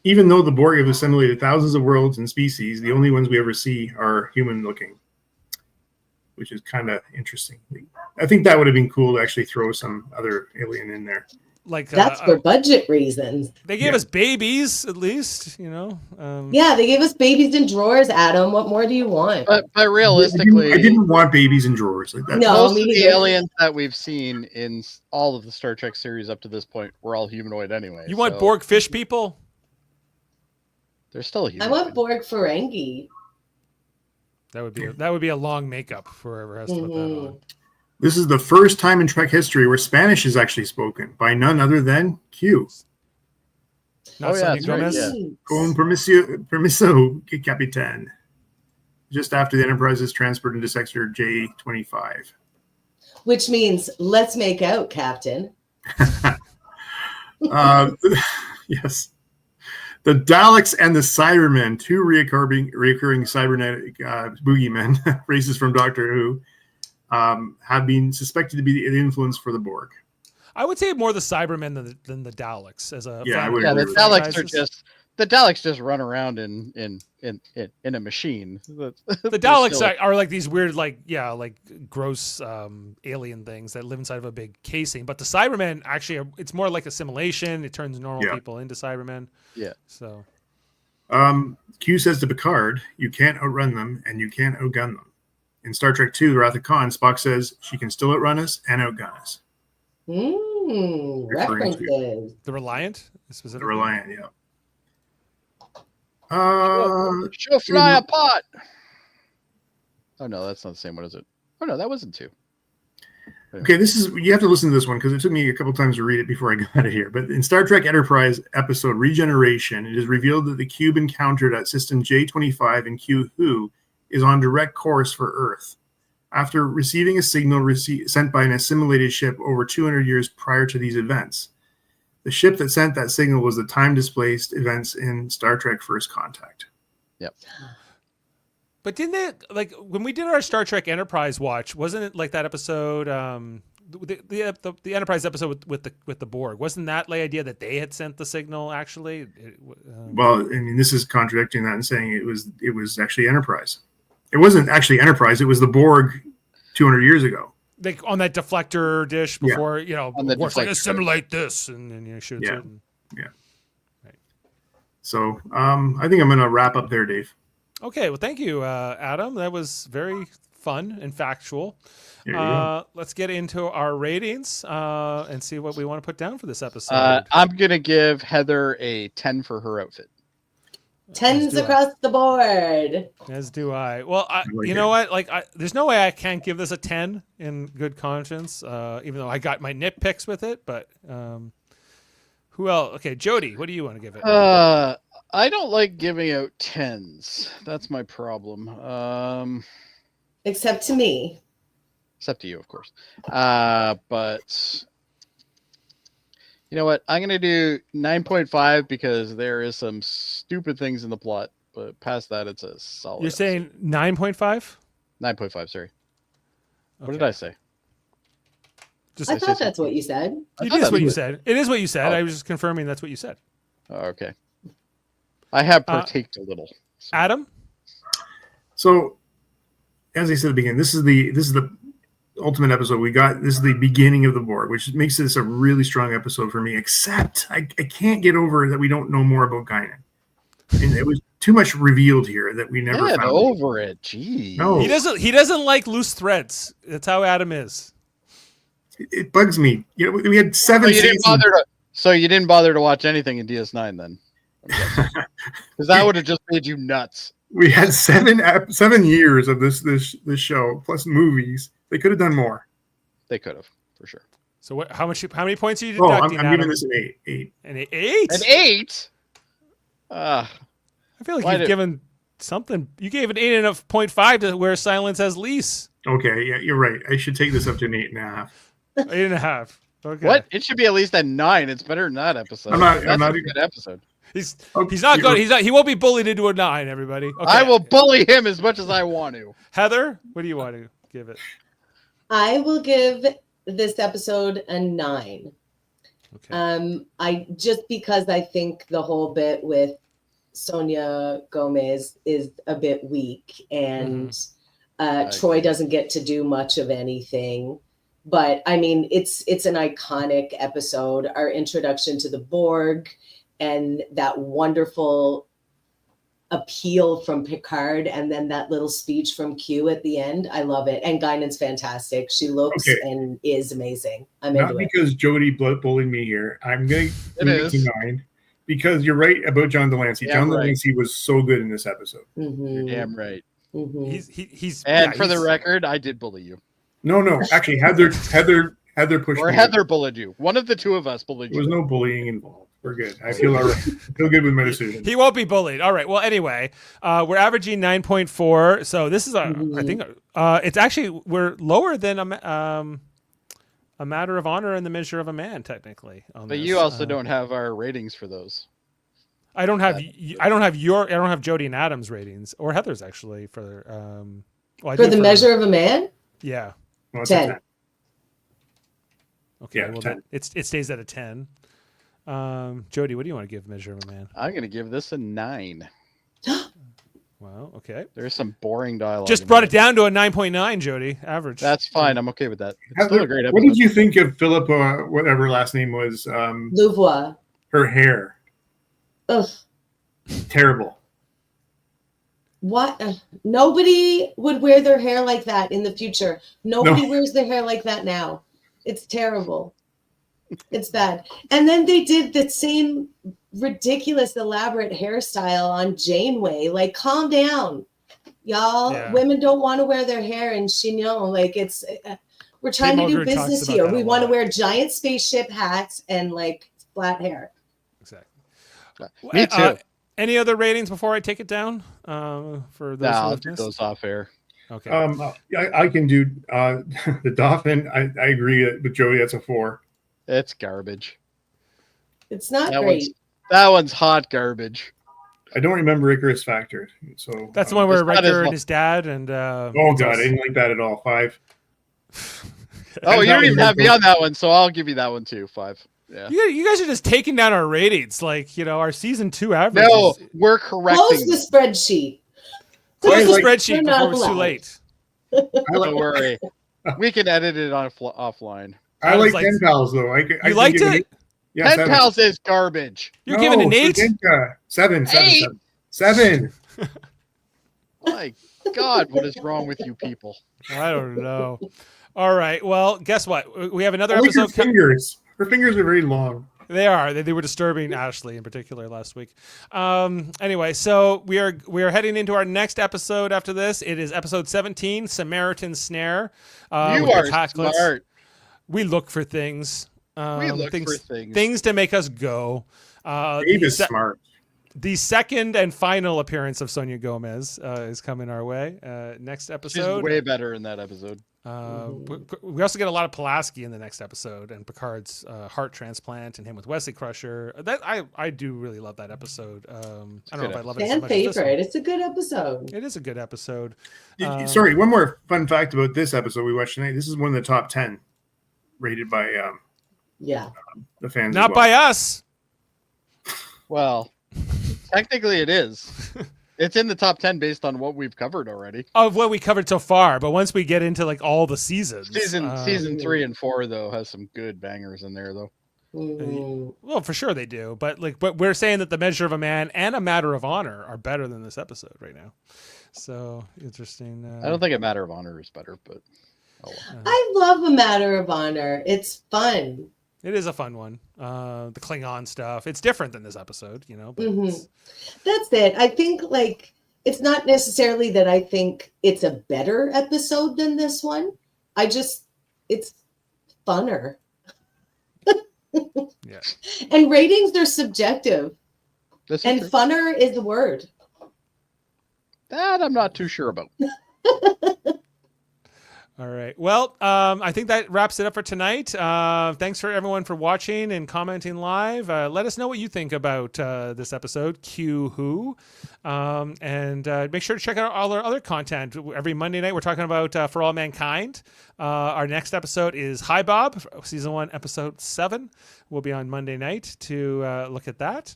Even though the Borg have assimilated thousands of worlds and species, the only ones we ever see are human-looking, which is kind of interesting. I think that would have been cool to actually throw some other alien in there. Like That's for budget reasons. they gave us babies, at least, Yeah, they gave us babies in drawers, Adam. What more do you want? But realistically, I didn't want babies in drawers like that. No. most me of the neither. aliens that we've seen in all of the Star Trek series up to this point were all humanoid anyway. You want so Borg fish people? They're still I humanoid. want Borg Ferengi. That would be a long makeup for whoever has to put that on. This is the first time in Trek history where Spanish is actually spoken by none other than Q. Not Oh, yeah, Sonia that's right, Gomez? yeah. Con permiso, Capitan. Just after the Enterprise is transferred into Sector J25. Which means let's make out, Captain. Yes. The Daleks and the Cybermen, two reoccurring cybernetic boogeymen, races from Doctor Who, have been suspected to be the influence for the Borg. I would say more the Cybermen than the Daleks as a Yeah, I would Yeah, agree the with Daleks are just run around in a machine. The Daleks are like these weird, like gross alien things that live inside of a big casing. But the Cybermen actually it's more like assimilation. It turns normal people into Cybermen. Yeah. So Q says to Picard, "You can't outrun them, and you can't outgun them." In Star Trek II, The Wrath of Khan, Spock says, "She can still outrun us and outgun us." Referring to References. the Reliant, specifically. The Reliant, yeah. She'll fly apart. Oh no, that's not the same one, is it? Oh no, that wasn't two. Okay, you have to listen to this one because it took me a couple times to read it before I got it here. But in Star Trek Enterprise episode Regeneration, it is revealed that the cube encountered at system J25 in Q Who is on direct course for Earth. After receiving a signal sent by an assimilated ship over 200 years prior to these events. The ship that sent that signal was the time-displaced events in Star Trek First Contact. Yep. But didn't they, like, when we did our Star Trek Enterprise watch, wasn't it like that episode, the Enterprise episode with the Borg? Wasn't that the idea that they had sent the signal, actually? Well, I mean, this is contradicting that and saying it was actually Enterprise. It wasn't actually Enterprise. It was the Borg 200 years ago. Like on that deflector dish before, Borg's like, assimilate this, and then shoots it. Yeah. Right. So I think I'm going to wrap up there, Dave. Okay, well, thank you, Adam. That was very fun and factual. Let's get into our ratings and see what we want to put down for this episode. I'm going to give Heather a 10 for her outfit. 10s across the board. As do I. Well, you know what? There's no way I can't give this a 10 in good conscience, even though I got my nitpicks with it. But who else? Okay, Jody, what do you want to give it? I don't like giving out 10s. That's my problem. Except to me. Except to you, of course. But you know what? I'm going to do 9.5 because there is some stupid things in the plot. But past that, it's a solid. You're saying 9.5? 9.5, sorry. What did I say? I thought that's what you said. It is what you said. It is what you said. I was just confirming that's what you said. Okay. I have partaked a little. So. Adam? So, as I said at the beginning, this is the ultimate episode we got. This is the beginning of the Borg, which makes this a really strong episode for me, except I can't get over that we don't know more about Guinan. And it was too much revealed here that we never Get found over it. Gee. No. He doesn't like loose threads. That's how Adam is. It bugs me. We had 7 seasons. So you didn't bother to watch anything in DS9 then? Because that would have just made you nuts. We had 7 years of this show plus movies. They could have done more. They could have, for sure. So how many points are you deducting? I'm giving this an 8. An 8? An 8? I feel like you've given something. You gave an 8.5 to Where Silence Has Lease. Okay, yeah, you're right. I should take this up to an 8.5. 8.5. Okay. What? It should be at least at 9. It's better than that episode. That's a not good episode. He's not good. He won't be bullied into a 9. Everybody. Okay. I will bully him as much as I want to. Heather, what do you want to give it? I will give this episode a 9. Okay. I just because I think the whole bit with Sonia Gomez is a bit weak, and Troy doesn't get to do much of anything. But I mean, it's an iconic episode. Our introduction to the Borg and that wonderful appeal from Picard, and then that little speech from Q at the end. I love it. And Guinan's fantastic. She looks and is amazing. I'm Not into it. because Jody bullied me here. I'm going to make it 9 because you're right about John Delancey. Yeah, John right. Delancey was so good in this episode. Mhm. You're damn right. Mhm. He's For the record, I did bully you. No. Actually, Heather pushed Or me. Heather bullied you. One of the two of us bullied There was you. no bullying involved. We're good. I feel all right. I feel good with my decision. He won't be bullied. All right. Well, anyway, we're averaging 9.4. So this is I think it's actually we're lower than a Matter of Honor and The Measure of a Man, technically. But you also don't have our ratings for those. I don't have Jody and Adam's ratings or Heather's actually for I For do The Measure of a Man? Yeah. Well, it's a 10. Okay. Yeah, well, 10. it stays at a 10. Jody, what do you want to give Measure of a Man? I'm going to give this a 9. Well, okay. There's some boring dialogue. Just brought it down to a 9.9, Jody, average. That's fine. I'm okay with that. It's Heather, still a great episode. what did you think of Philippa, whatever her last name was? Louvois. Her hair. Ugh. Terrible. What? Nobody would wear their hair like that in the future. Nobody wears their hair like that now. It's terrible. It's bad. And then they did the same ridiculous, elaborate hairstyle on Janeway. Like, calm down, y'all. Yeah. Women don't want to wear their hair in chignon. Like, it's We're trying to do Mulgrew talks business about here. that a We want to lot. wear giant spaceship hats and like flat hair. Exactly. Me too. Any other ratings before I take it down? For those who I'll have do missed? those off air. Okay. I can do the Dolphin. I agree with Jody. That's a 4. It's garbage. It's not That great. That one's hot garbage. I don't remember Icarus Factor, so That's the one where it's not as Riker long. and his dad and Oh god, I didn't like that at all. 5. Oh, you that don't was even have me good. on that one, so I'll give you that one too. 5. Yeah. you guys are just taking down our ratings, like our season 2 average. No, we're correcting. Close the spreadsheet. Close the like- spreadsheet We're not before it's too allowed. late. Don't worry. We can edit it on offline. I I was like like- Pen Pals though. I You liked give it? Yeah, Pen 7. Pals is garbage. You're giving an No, 8? Sardinka. 7. 8. 7. My God, what is wrong with you people? I don't know. All right. Well, guess what? We have another I like her episode. fingers. Her fingers are very long. They are. They were disturbing Ashley in particular last week. Anyway, so we are heading into our next episode after this. It is episode 17, Samaritan Snare. You with the are Tacklets. smart. We look for things. We look things, for things. Things to make us go. Dave The is smart. the second and final appearance of Sonia Gomez is coming our way next She's episode. way better in that episode. We also get a lot of Pulaski in the next episode, and Picard's heart transplant, and him with Wesley Crusher. That I do really love that episode. I don't know if I love it as Fan much as this one. favorite. It's a good episode. It is a good episode. Sorry, one more fun fact about this episode we watched tonight. This is one of the top 10 rated by Yeah. the fans. Not as well. by us. Well, technically it is. It's in the top 10 based on what we've covered already. Of what we covered so far, but once we get into like all the seasons, Season 3 and 4 though has some good bangers in there though. Mm. well, for sure they do. But we're saying that The Measure of a Man and A Matter of Honor are better than this episode right now. So interesting. I don't think A Matter of Honor is better, but oh well. I love A Matter of Honor. It's fun. It is a fun one. The Klingon stuff. It's different than this episode, but Mhm. it's- That's it. I think like it's not necessarily that I think it's a better episode than this one. It's funner. yeah. And ratings, they're subjective. This is And true. funner is the word. That I'm not too sure about. All right. Well, I think that wraps it up for tonight. Thanks for everyone for watching and commenting live. Let us know what you think about this episode, Q Who. And make sure to check out all our other content. Every Monday night, we're talking about For All Mankind. Our next episode is Hi Bob, Season 1, Episode 7. We'll be on Monday night to look at that.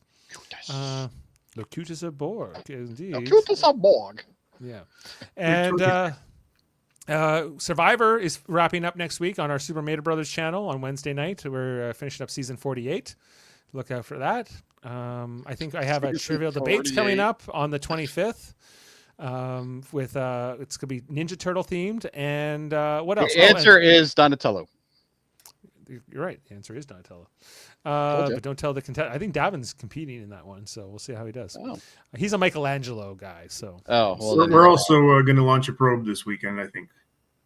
The cutest of Borg, indeed. Cute as a Borg. Yeah. And Survivor is wrapping up next week on our Super Mater Brothers channel on Wednesday night. We're finishing up season 48. Look out for that. I think I have a trivial debates coming 48. up on the 25th. With it's gonna be Ninja Turtle themed, and what else? The answer is Donatello. You're right. The answer is Donatello. Told ya. But don't tell the contestant. I think Davin's competing in that one, so we'll see how he does. Oh. He's a Michelangelo guy, so. Oh, well, We're, then- we're also going to launch a probe this weekend, I think.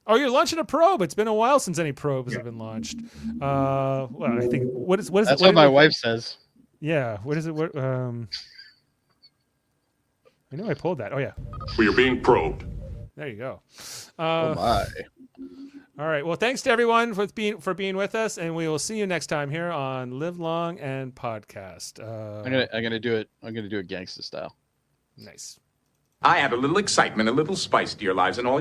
Oh, you're launching a probe. It's been a while since any probes Yeah. have been launched. Well, I think what is That's it? what my wife says. Yeah. What is it? What I know I pulled that. Oh yeah. We are being probed. There you go. Oh my. All right. Well, thanks to everyone for being with us, and we will see you next time here on Live Long and Podcast. I'm gonna do it. I'm gonna do it gangsta style. Nice. I add a little excitement, a little spice to your lives, and all